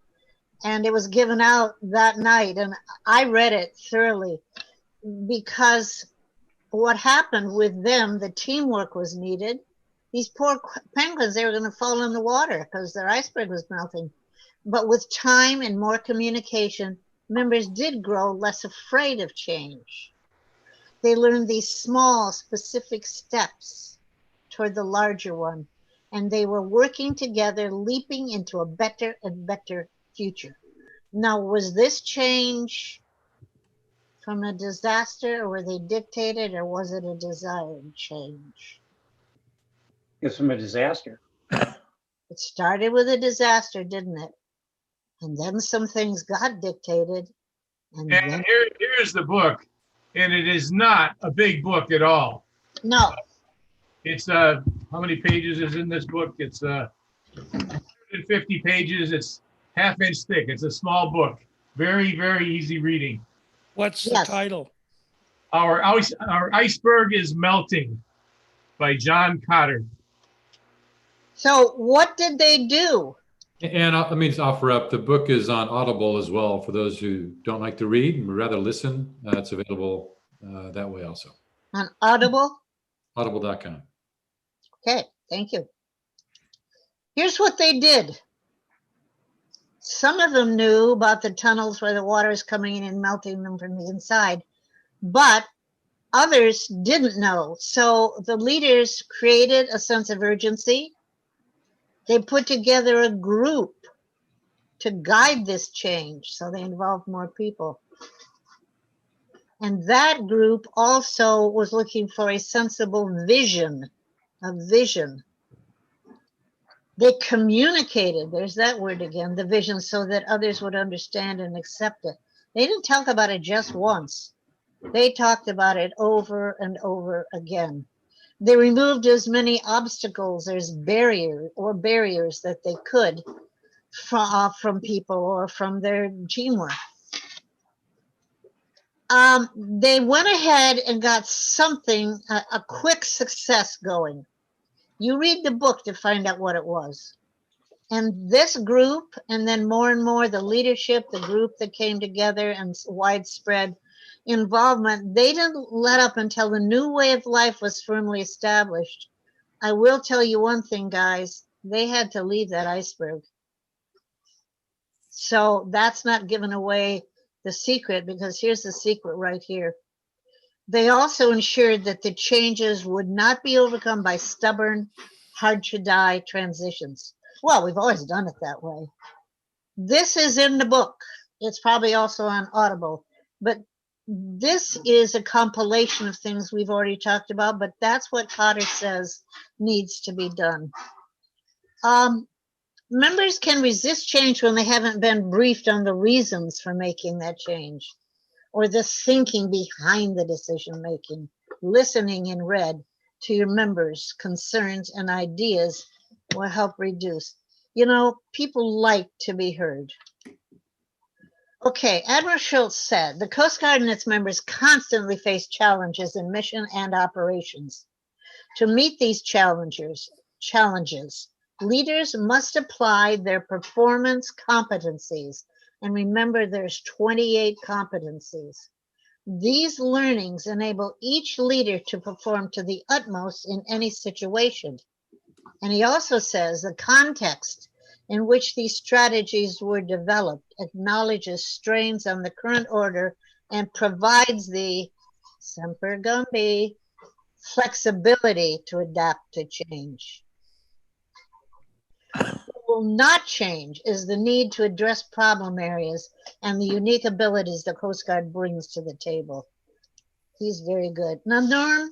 and it was given out that night, and I read it thoroughly, because what happened with them, the teamwork was needed. These poor penguins, they were going to fall in the water because their iceberg was melting. But with time and more communication, members did grow less afraid of change. They learned these small, specific steps toward the larger one, and they were working together, leaping into a better and better future. Now, was this change from a disaster, or were they dictated, or was it a desired change? It's from a disaster. It started with a disaster, didn't it? And then some things got dictated. And then... here's the book, and it is not a big book at all. No. It's how many pages is in this book? It's 150 pages. It's half-inch thick. It's a small book. Very, very easy reading. What's the title? Our Iceberg is Melting by John Cotter. So what did they do? And let me just offer up, the book is on Audible as well for those who don't like to read and would rather listen. It's available that way also. On Audible? Audible.com. Okay, thank you. Here's what they did. Some of them knew about the tunnels where the water is coming in and melting them from the inside, but others didn't know. So the leaders created a sense of urgency. They put together a group to guide this change, so they involved more people. And that group also was looking for a sensible vision, a vision. They communicated, there's that word again, the vision, so that others would understand and accept it. They didn't talk about it just once. They talked about it over and over again. They removed as many obstacles as barriers that they could from people or from their teamwork. They went ahead and got something, a quick success going. You read the book to find out what it was. And this group, and then more and more the leadership, the group that came together and widespread involvement, they didn't let up until the new way of life was firmly established. I will tell you one thing, guys, they had to leave that iceberg. So that's not giving away the secret, because here's the secret right here. They also ensured that the changes would not be overcome by stubborn, hard-to-die transitions. Well, we've always done it that way. This is in the book. It's probably also on Audible, but this is a compilation of things we've already talked about, but that's what Cotter says needs to be done. Members can resist change when they haven't been briefed on the reasons for making that change, or the thinking behind the decision making. Listening in red to your members' concerns and ideas will help reduce. You know, people like to be heard. Okay, Admiral Schultz said, the Coast Guard and its members constantly face challenges in mission and operations. To meet these challenges, leaders must apply their performance competencies. And remember, there's 28 competencies. These learnings enable each leader to perform to the utmost in any situation. And he also says the context in which these strategies were developed acknowledges strains on the current order and provides the semper gumby flexibility to adapt to change. The will not change is the need to address problem areas and the unique abilities the Coast Guard brings to the table. He's very good. Now, Norm,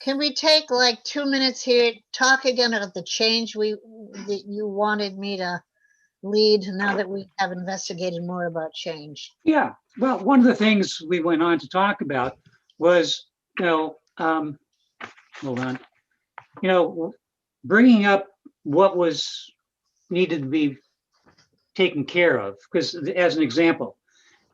can we take like 2 minutes here, talk again about the change that you wanted me to lead now that we have investigated more about change? Yeah, well, one of the things we went on to talk about was, hold on, bringing up what was needed to be taken care of. Because as an example,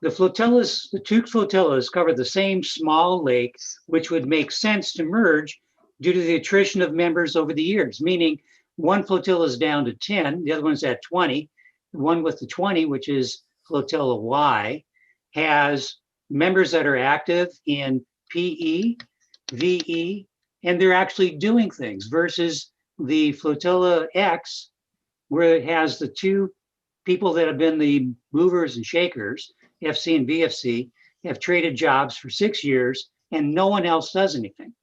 the two flotillas cover the same small lake, which would make sense to merge due to the attrition of members over the years, meaning one flotilla is down to 10, the other one's at 20. The one with the 20, which is Flotilla Y, has members that are active in PE, VE, and they're actually doing things, versus the Flotilla X, where it has the two people that have been the movers and shakers, FC and VFC, have traded jobs for 6 years and no one else does anything.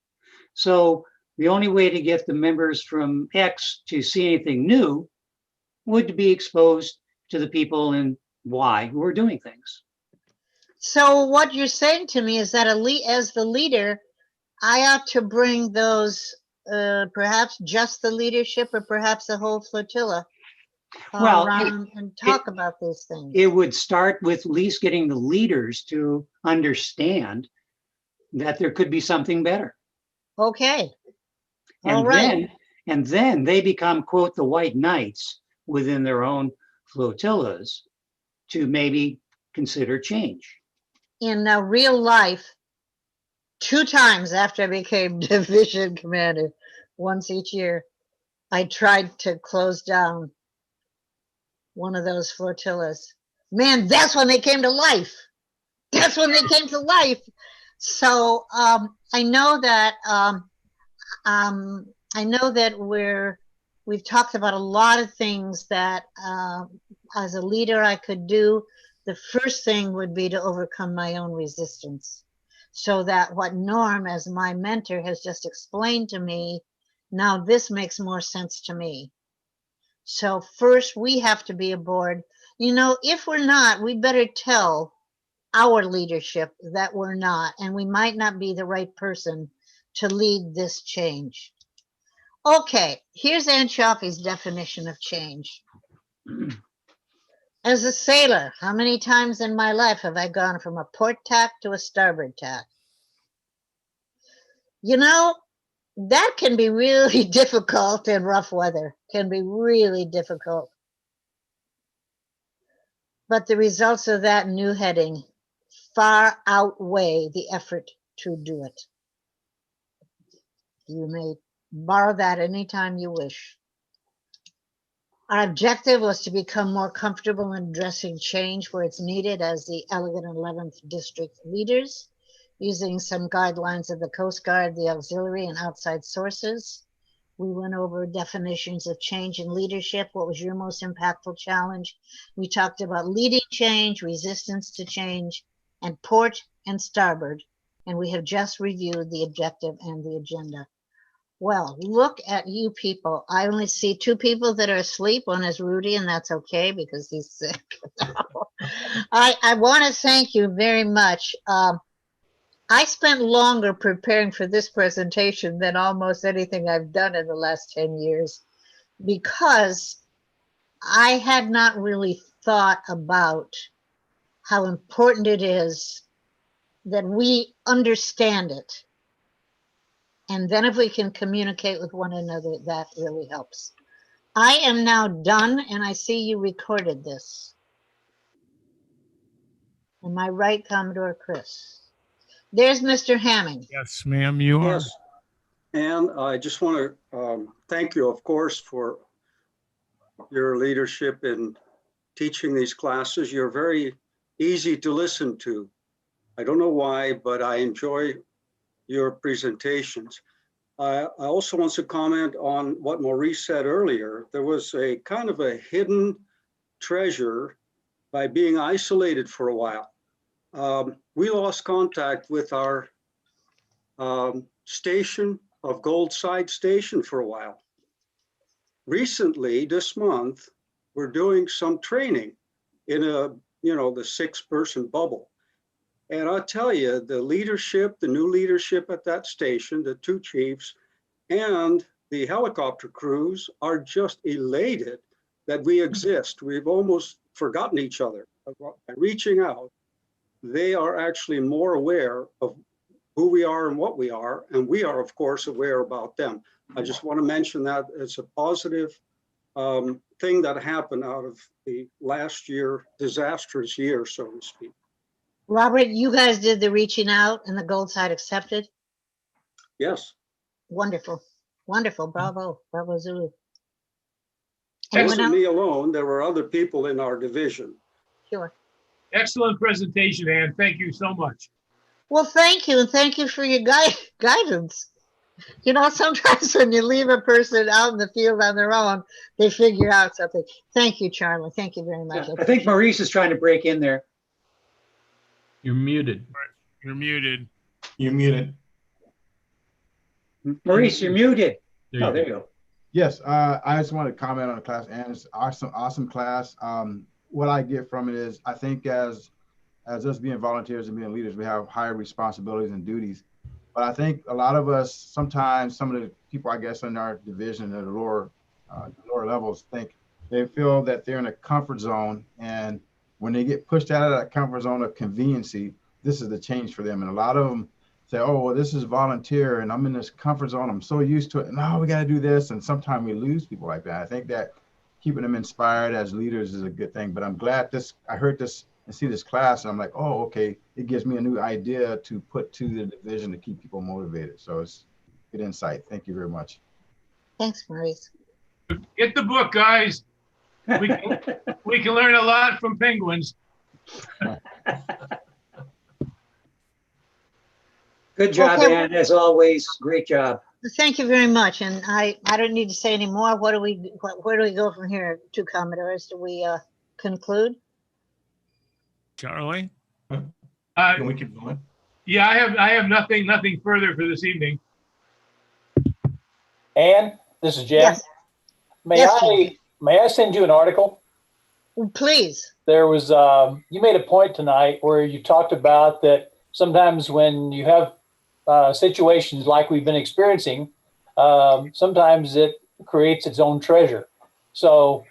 So the only way to get the members from X to see anything new would be exposed to the people in Y who are doing things. So what you're saying to me is that as the leader, I ought to bring those, perhaps just the leadership or perhaps the whole flotilla around and talk about these things. It would start with at least getting the leaders to understand that there could be something better. Okay. And all right. then they become, quote, the white knights within their own flotillas to maybe consider change. In real life, 2 times after I became division commander, once each year, I tried to close down one of those flotillas. Man, that's when they came to life. That's when they came to life. So I know that we've talked about a lot of things that as a leader I could do. The first thing would be to overcome my own resistance, so that what Norm, as my mentor, has just explained to me, now this makes more sense to me. So first we have to be aboard. If we're not, we better tell our leadership that we're not, and we might not be the right person to lead this change. Okay, here's Anchoffy's definition of change. As a sailor, how many times in my life have I gone from a port tack to a starboard tack? That can be really difficult in rough weather, can be really difficult. But the results of that new heading far outweigh the effort to do it. You may borrow that anytime you wish. Our objective was to become more comfortable in addressing change where it's needed as the Elegant 11th District leaders, using some guidelines of the Coast Guard, the auxiliary, and outside sources. We went over definitions of change in leadership. What was your most impactful challenge? We talked about leading change, resistance to change, and port and starboard. And we have just reviewed the objective and the agenda. Well, look at you people. I only see 2 people that are asleep. One is Rudy, and that's okay because he's sick. I want to thank you very much. I spent longer preparing for this presentation than almost anything I've done in the last 10 years, because I had not really thought about how important it is that we understand it. And then if we can communicate with one another, that really helps. I am now done, and I see you recorded this. Am I right, Commodore Chris? There's Mr. Hamming. Yes, ma'am, you are. Yes. And I just want to thank you, of course, for your leadership in teaching these classes. You're very easy to listen to. I don't know why, but I enjoy your presentations. I also want to comment on what Maurice said earlier. There was a kind of a hidden treasure by being isolated for a while. We lost contact with our station of Goldside Station for a while. recently, this month, we're doing some training in the 6-person bubble. And I'll tell you, the leadership, the new leadership at that station, the 2 chiefs and the helicopter crews are just elated that we exist. We've almost forgotten each other. By reaching out, they are actually more aware of who we are and what we are, and we are, of course, aware about them. I just want to mention that it's a positive thing that happened out of the last year, disastrous year, so to speak. Robert, you guys did the reaching out and the gold side accepted? Yes. Wonderful. Wonderful. Bravo. Bravo Zulu. It Anyone wasn't else? me alone. There were other people in our division. Sure. Excellent presentation, Ann. Thank you so much. Well, thank you. And thank you for your guidance. You know, sometimes when you leave a person out in the field on their own, they figure out something. Thank you, Charlie. Thank you very much. Yeah, I think Maurice is trying to break in there. You're muted. You're muted. You're muted. Maurice, you're muted. There There you go. Yes, I just want to comment on the class, and it's awesome class. What I get from it is, I think as us being volunteers and being leaders, we have higher responsibilities and duties. But I think a lot of us, sometimes some of the people, I guess, in our division at the lower levels, they feel that they're in a comfort zone, and when they get pushed out of that comfort zone of conveniency, this is the change for them. And a lot of them say, oh, well, this is volunteer and I'm in this comfort zone. I'm so used to it. And now we got to do this. And sometimes we lose people like that. I think that keeping them inspired as leaders is a good thing. But I'm glad I heard this and see this class. And I'm like, oh, okay. It gives me a new idea to put to the division to keep people motivated. So it's good insight. Thank you very much. Thanks, Maurice. Get the book, guys. We can learn a lot from penguins. Good job, Okay. Ann, as always. Great job. Thank you very much. And I don't need to say any more. Where do we go from here, two Commodores? Do we conclude? Charlie? Can we keep going? Yeah, I have nothing further for this evening. Ann, this is Jim. Yes. May I send you an article? Please. There was you made a point tonight where you talked about that sometimes when you have situations like we've been experiencing, sometimes it creates its own treasure. So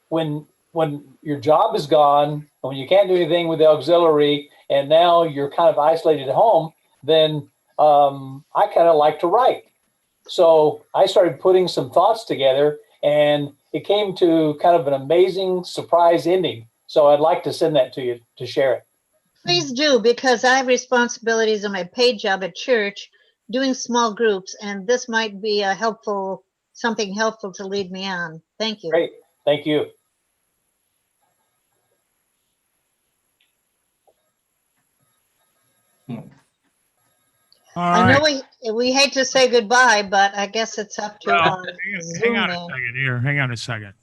when your job is gone, when you can't do anything with the auxiliary, and now you're kind of isolated at home, then I kind of like to write. So I started putting some thoughts together, and it came to kind of an amazing surprise ending. So I'd like to send that to you to share it. Please do, because I have responsibilities in my paid job at church doing small groups, and this might be something helpful to lead me on. Thank you. Great. Thank you. I know we hate to say goodbye, but I guess it's up to Hang on a second here. Hang on a second.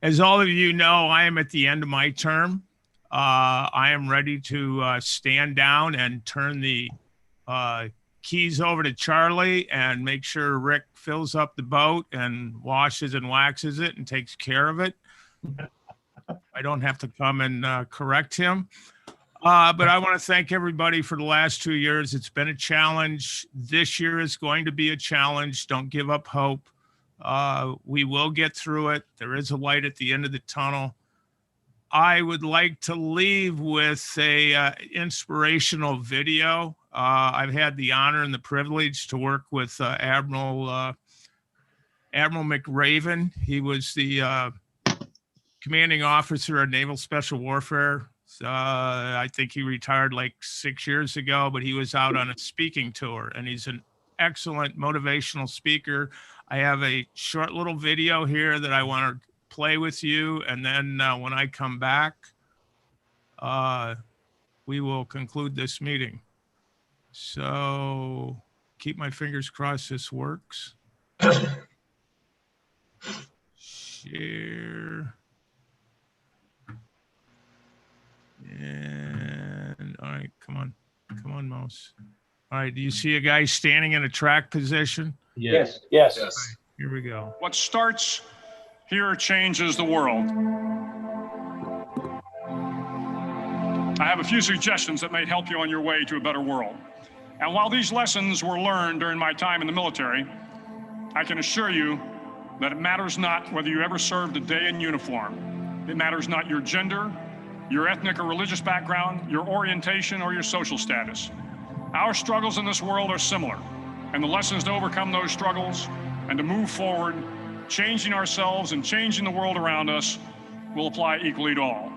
As all of you know, I am at the end of my term. I am ready to stand down and turn the keys over to Charlie and make sure Rick fills up the boat and washes and waxes it and takes care of it. I don't have to come and correct him. But I want to thank everybody for the last 2 years. It's been a challenge. This year is going to be a challenge. Don't give up hope. We will get through it. There is a light at the end of the tunnel. I would like to leave with a inspirational video. I've had the honor and the privilege to work with Admiral McRaven. He was the commanding officer of Naval Special Warfare. I think he retired like 6 years ago, but he was out on a speaking tour, and he's an excellent motivational speaker. I have a short little video here that I want to play with you, and then when I come back, we will conclude this meeting. So keep my fingers crossed this works. Share. And all right, come on, mouse. All right, do you see a guy standing in a track position? Yes. Here we go. What starts here changes the world. I have a few suggestions that may help you on your way to a better world. And while these lessons were learned during my time in the military, I can assure you that it matters not whether you ever served a day in uniform. It matters not your gender, your ethnic or religious background, your orientation, or your social status. Our struggles in this world are similar, and the lessons to overcome those struggles and to move forward, changing ourselves and changing the world around us, will apply equally to all.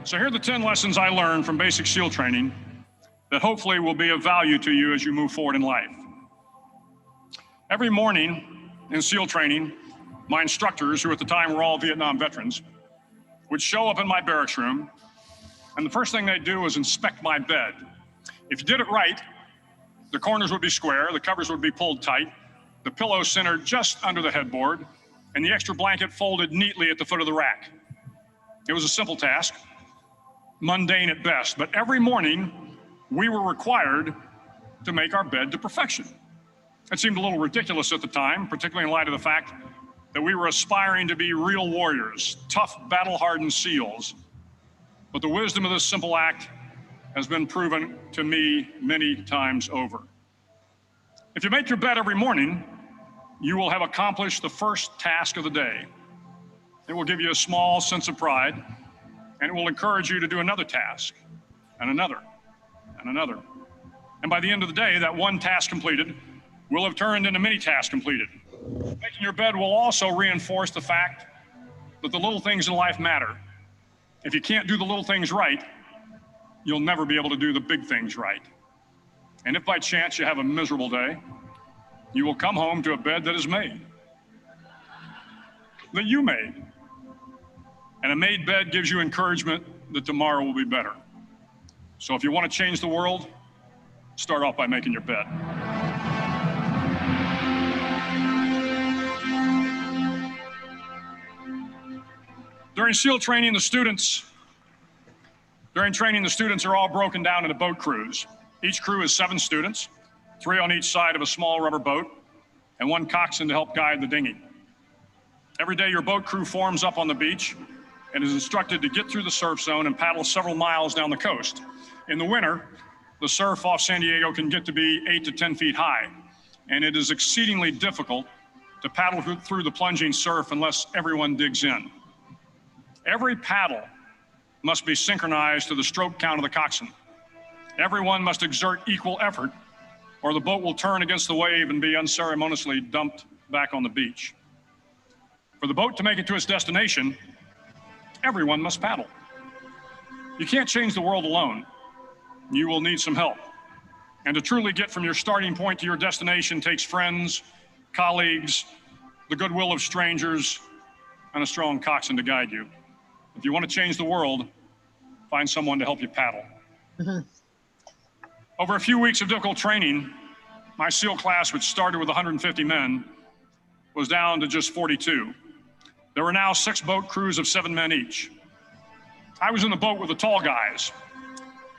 So here are the 10 lessons I learned from basic SEAL training that hopefully will be of value to you as you move forward in life. Every morning in SEAL training, my instructors, who at the time were all Vietnam veterans, would show up in my barracks room, and the first thing they'd do was inspect my bed. If you did it right, the corners would be square, the covers would be pulled tight, the pillow centered just under the headboard, and the extra blanket folded neatly at the foot of the rack. It was a simple task, mundane at best, but every morning we were required to make our bed to perfection. It seemed a little ridiculous at the time, particularly in light of the fact that we were aspiring to be real warriors, tough, battle-hardened SEALs. But the wisdom of this simple act has been proven to me many times over. If you make your bed every morning, you will have accomplished the first task of the day. It will give you a small sense of pride, and it will encourage you to do another task, and another, and another. And by the end of the day, that one task completed will have turned into many tasks completed. Making your bed will also reinforce the fact that the little things in life matter. If you can't do the little things right, you'll never be able to do the big things right. And if by chance you have a miserable day, you will come home to a bed that is made, that you made. And a made bed gives you encouragement that tomorrow will be better. So if you want to change the world, start off by making your bed. During SEAL training, the students are all broken down into boat crews. Each crew is 7 students, 3 on each side of a small rubber boat, and 1 coxswain to help guide the dinghy. Every day, your boat crew forms up on the beach and is instructed to get through the surf zone and paddle several miles down the coast. In the winter, the surf off San Diego can get to be 8 to 10 feet high, and it is exceedingly difficult to paddle through the plunging surf unless everyone digs in. Every paddle must be synchronized to the stroke count of the coxswain. Everyone must exert equal effort, or the boat will turn against the wave and be unceremoniously dumped back on the beach. For the boat to make it to its destination, everyone must paddle. You can't change the world alone. You will need some help. And to truly get from your starting point to your destination takes friends, colleagues, the goodwill of strangers, and a strong coxswain to guide you. If you want to change the world, find someone to help you paddle. Over a few weeks of difficult training, my SEAL class, which started with 150 men, was down to just 42. There were now 6 boat crews of 7 men each. I was in the boat with the tall guys,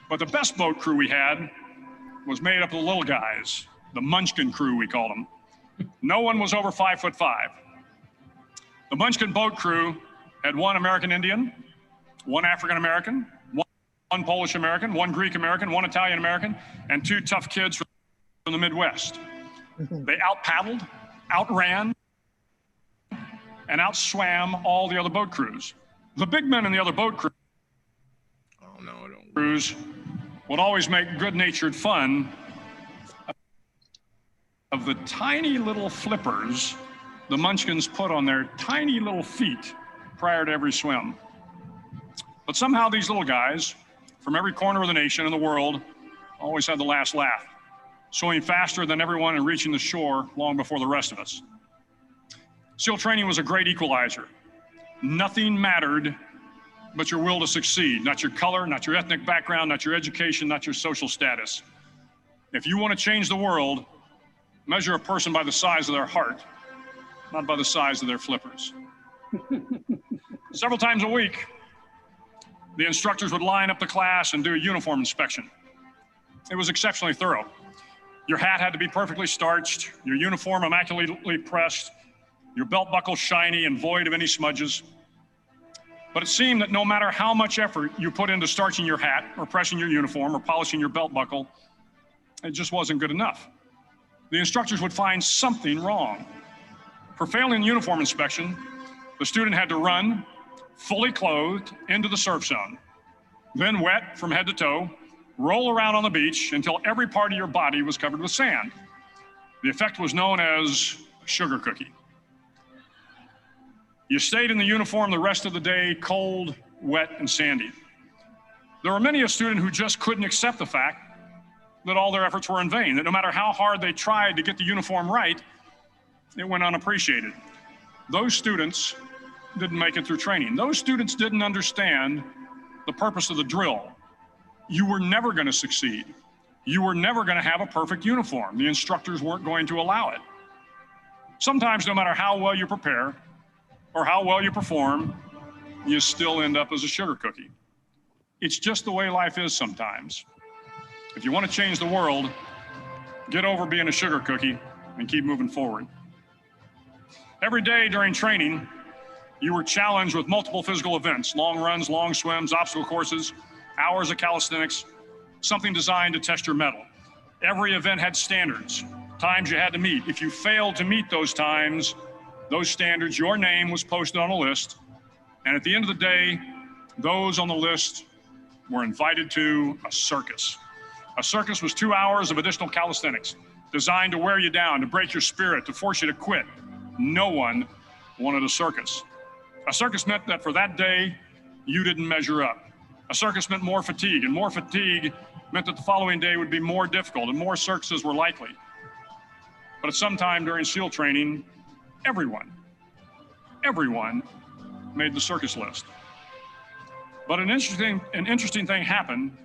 but the best boat crew we had was made up of the little guys, the Munchkin crew, we called them. No one was over 5'5". The Munchkin boat crew had 1 American Indian, 1 African American, 1 Polish American, 1 Greek American, 1 Italian American, and 2 tough kids from the Midwest. They out-paddled, outran, and outswam all the other boat crews. The big men in the other boat crews would always make good-natured fun of the tiny little flippers the Munchkins put on their tiny little feet prior to every swim. But somehow these little guys from every corner of the nation and the world always had the last laugh, swimming faster than everyone and reaching the shore long before the rest of us. SEAL training was a great equalizer. Nothing mattered but your will to succeed, not your color, not your ethnic background, not your education, not your social status. If you want to change the world, measure a person by the size of their heart, not by the size of their flippers. Several times a week, the instructors would line up the class and do a uniform inspection. It was exceptionally thorough. Your hat had to be perfectly starched, your uniform immaculately pressed, your belt buckle shiny and void of any smudges. But it seemed that no matter how much effort you put into starching your hat or pressing your uniform or polishing your belt buckle, it just wasn't good enough. The instructors would find something wrong. For failing uniform inspection, the student had to run, fully clothed, into the surf zone, then wet from head to toe, roll around on the beach until every part of your body was covered with sand. The effect was known as a sugar cookie. You stayed in the uniform the rest of the day, cold, wet, and sandy. There were many a student who just couldn't accept the fact that all their efforts were in vain, that no matter how hard they tried to get the uniform right, it went unappreciated. Those students didn't make it through training. Those students didn't understand the purpose of the drill. You were never going to succeed. You were never going to have a perfect uniform. The instructors weren't going to allow it. Sometimes, no matter how well you prepare or how well you perform, you still end up as a sugar cookie. It's just the way life is sometimes. If you want to change the world, get over being a sugar cookie and keep moving forward. Every day during training, you were challenged with multiple physical events, long runs, long swims, obstacle courses, hours of calisthenics, something designed to test your mettle. Every event had standards, times you had to meet. If you failed to meet those times, those standards, your name was posted on a list. And at the end of the day, those on the list were invited to a circus. A circus was 2 hours of additional calisthenics designed to wear you down, to break your spirit, to force you to quit. No one wanted a circus. A circus meant that for that day, you didn't measure up. A circus meant more fatigue, and more fatigue meant that the following day would be more difficult and more circuses were likely. But at some time during SEAL training, everyone made the circus list. But an interesting thing happened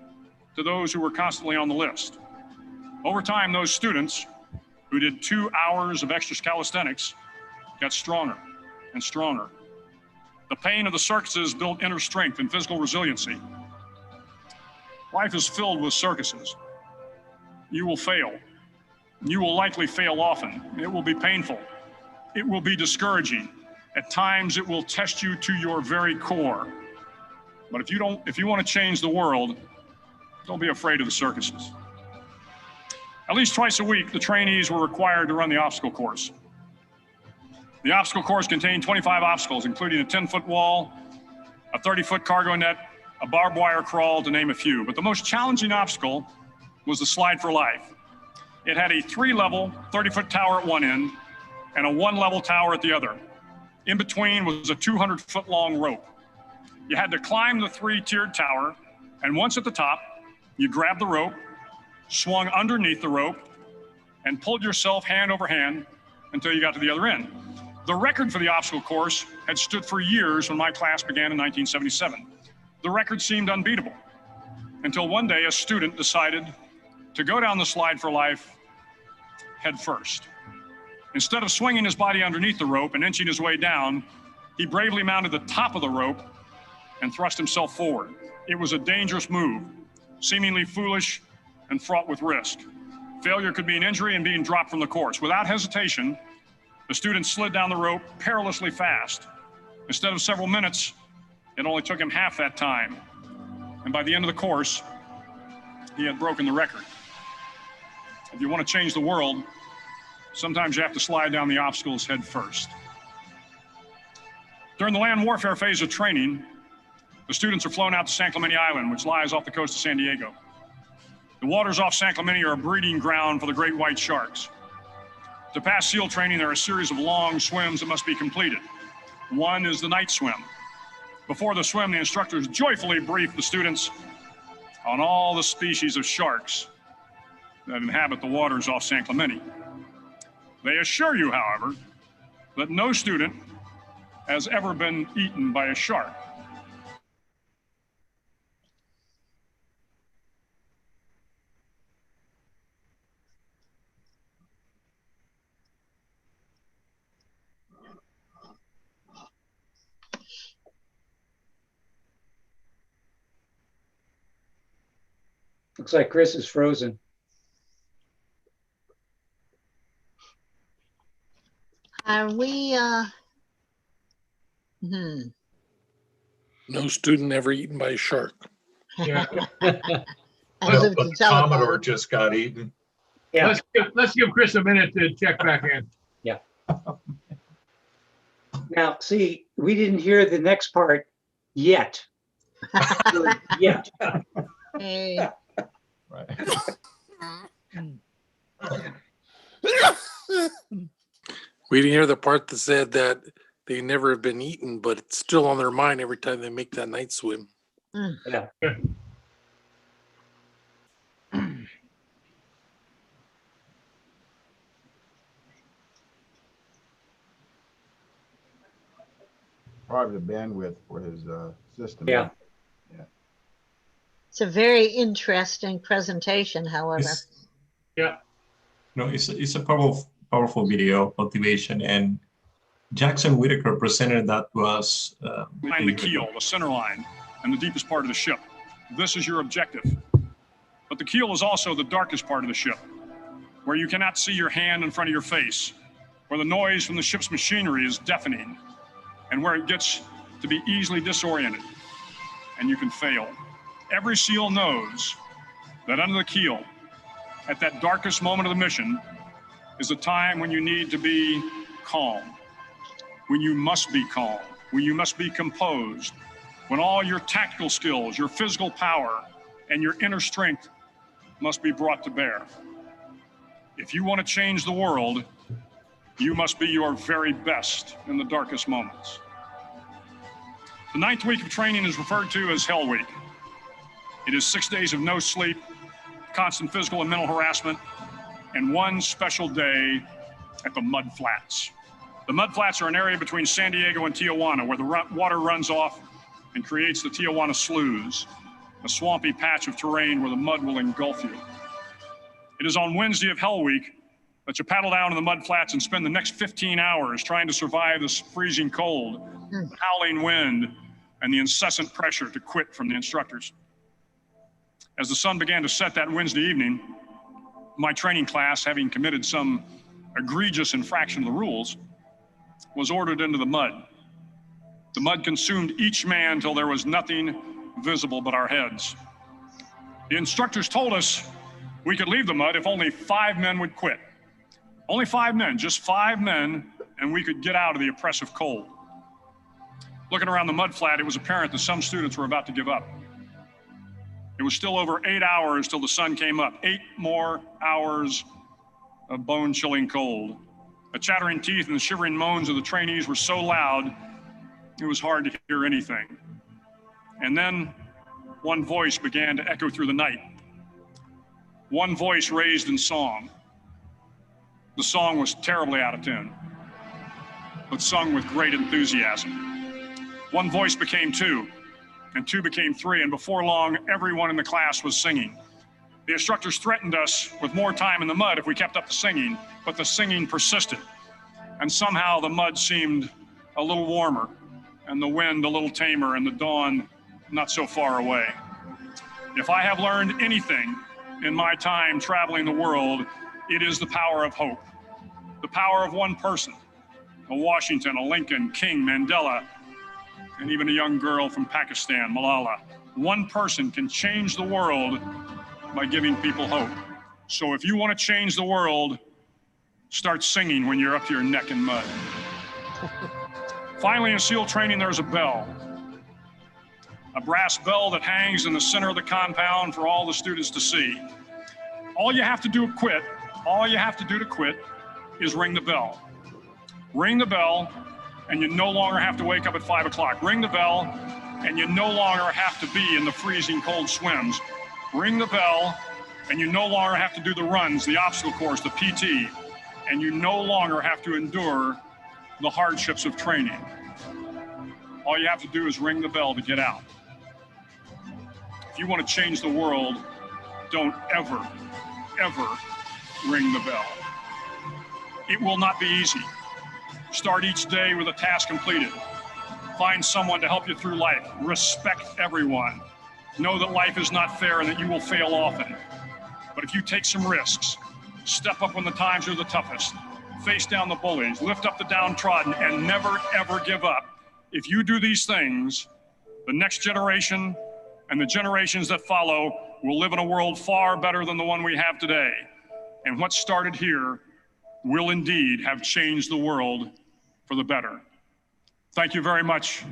to those who were constantly on the list. Over time, those students who did 2 hours of extra calisthenics got stronger and stronger. The pain of the circuses built inner strength and physical resiliency. Life is filled with circuses. You will fail. You will likely fail often. It will be painful. It will be discouraging. At times, it will test you to your very core. But if you want to change the world, don't be afraid of the circuses. At least twice a week, the trainees were required to run the obstacle course. The obstacle course contained 25 obstacles, including a 10-foot wall, a 30-foot cargo net, a barbed wire crawl, to name a few. But the most challenging obstacle was the slide for life. It had a 3-level, 30-foot tower at one end and a 1-level tower at the other. In between was a 200-foot-long rope. You had to climb the 3-tiered tower, and once at the top, you grabbed the rope, swung underneath the rope, and pulled yourself hand over hand until you got to the other end. The record for the obstacle course had stood for years when my class began in 1977. The record seemed unbeatable until one day a student decided to go down the slide for life head first. Instead of swinging his body underneath the rope and inching his way down, he bravely mounted the top of the rope and thrust himself forward. It was a dangerous move, seemingly foolish and fraught with risk. Failure could be an injury and being dropped from the course. Without hesitation, the student slid down the rope perilously fast. Instead of several minutes, it only took him half that time. And by the end of the course, he had broken the record. If you want to change the world, sometimes you have to slide down the obstacles head first. During the land warfare phase of training, the students are flown out to San Clemente Island, which lies off the coast of San Diego. The waters off San Clemente are a breeding ground for the great white sharks. To pass SEAL training, there are a series of long swims that must be completed. One is the night swim. Before the swim, the instructors joyfully brief the students on all the species of sharks that inhabit the waters off San Clemente. They assure you, however, that no student has ever been eaten by a shark. Looks like Chris is frozen. Are we, No student ever eaten by a shark. Yeah. as Well, of but the the Commodore telephone. just got eaten. Yeah. Let's give Chris a minute to check back in. Now, see, we didn't hear the next part yet. Yet. Hey, Right. We didn't hear the part that said that they never have been eaten, but it's still on their mind every time they make that night swim. Yeah. Part of the bandwidth for his system. Yeah. it's a very interesting presentation, however. Yeah. No, it's a powerful video motivation, and Jackson Whitaker presented that to us. Behind the keel, the center line, and the deepest part of the ship. This is your objective. But the keel is also the darkest part of the ship, where you cannot see your hand in front of your face, where the noise from the ship's machinery is deafening, and where it gets to be easily disoriented, and you can fail. Every SEAL knows that under the keel, at that darkest moment of the mission, is a time when you need to be calm, when you must be calm, when you must be composed, when all your tactical skills, your physical power, and your inner strength must be brought to bear. If you want to change the world, you must be your very best in the darkest moments. The 9th week of training is referred to as Hell Week. It is 6 days of no sleep, constant physical and mental harassment, and one special day at the Mud Flats. The Mud Flats are an area between San Diego and Tijuana where the water runs off and creates the Tijuana Sloughs, a swampy patch of terrain where the mud will engulf you. It is on Wednesday of Hell Week that you paddle down in the mud flats and spend the next 15 hours trying to survive this freezing cold, the howling wind, and the incessant pressure to quit from the instructors. As the sun began to set that Wednesday evening, my training class, having committed some egregious infraction of the rules, was ordered into the mud. The mud consumed each man till there was nothing visible but our heads. The instructors told us we could leave the mud if only 5 men would quit. Only 5 men, just 5 men, and we could get out of the oppressive cold. Looking around the mud flat, it was apparent that some students were about to give up. It was still over 8 hours till the sun came up. 8 more hours of bone-chilling cold. The chattering teeth and the shivering moans of the trainees were so loud, it was hard to hear anything. And then one voice began to echo through the night. One voice raised in song. The song was terribly out of tune, but sung with great enthusiasm. One voice became 2, and 2 became 3, and before long, everyone in the class was singing. The instructors threatened us with more time in the mud if we kept up the singing, but the singing persisted. And somehow the mud seemed a little warmer, and the wind a little tamer, and the dawn not so far away. If I have learned anything in my time traveling the world, it is the power of hope. The power of one person, a Washington, a Lincoln, King, Mandela, and even a young girl from Pakistan, Malala. One person can change the world by giving people hope. So if you want to change the world, start singing when you're up to your neck in mud. Finally, in SEAL training, there's a bell. A brass bell that hangs in the center of the compound for all the students to see. All you have to do to quit, is ring the bell. Ring the bell, and you no longer have to wake up at 5 o'clock. Ring the bell, and you no longer have to be in the freezing cold swims. Ring the bell, and you no longer have to do the runs, the obstacle course, the PT, and you no longer have to endure the hardships of training. All you have to do is ring the bell to get out. If you want to change the world, don't ever, ever ring the bell. It will not be easy. Start each day with a task completed. Find someone to help you through life. Respect everyone. Know that life is not fair and that you will fail often. But if you take some risks, step up when the times are the toughest, face down the bullies, lift up the downtrodden, and never, ever give up. If you do these things, the next generation and the generations that follow will live in a world far better than the one we have today. And what started here will indeed have changed the world for the better. Thank you very much.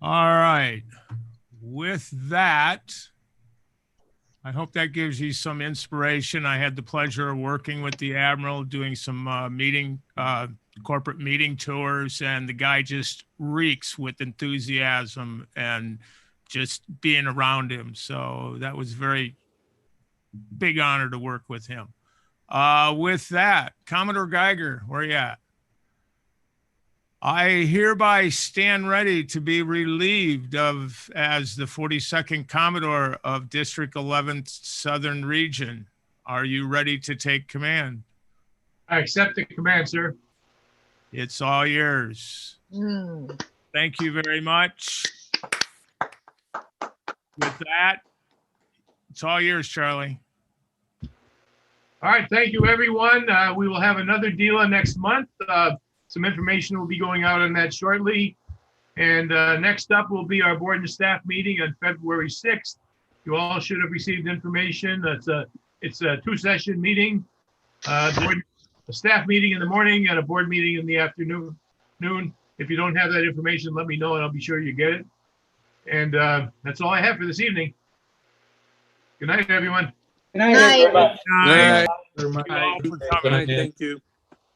All right. With that, I hope that gives you some inspiration. I had the pleasure of working with the Admiral, doing some corporate meeting tours, and the guy just reeks with enthusiasm and just being around him. So that was very big honor to work with him. With that, Commodore Geiger, where you at? I hereby stand ready to be relieved as the 42nd Commodore of District 11th Southern Region. Are you ready to take command? I accept the command, sir. It's all yours. Thank you very much. With that, it's all yours, Charlie. All right, thank you, everyone. We will have another DELA next month. Some information will be going out on that shortly. And next up will be our board and staff meeting on February 6th. You all should have received information. It's a two-session meeting. A staff meeting in the morning and a board meeting in the afternoon. If you don't have that information, let me know and I'll be sure you get it. And that's all I have for this evening. Good night, everyone. Good night, everyone. Good night. Good night. Thank you.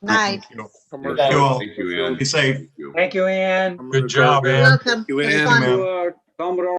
Night. Thank you all. Thank you, Ann. Be safe. Thank you, Ann. Good job, You're Ann. welcome. You, It was Ann. fun. Commodore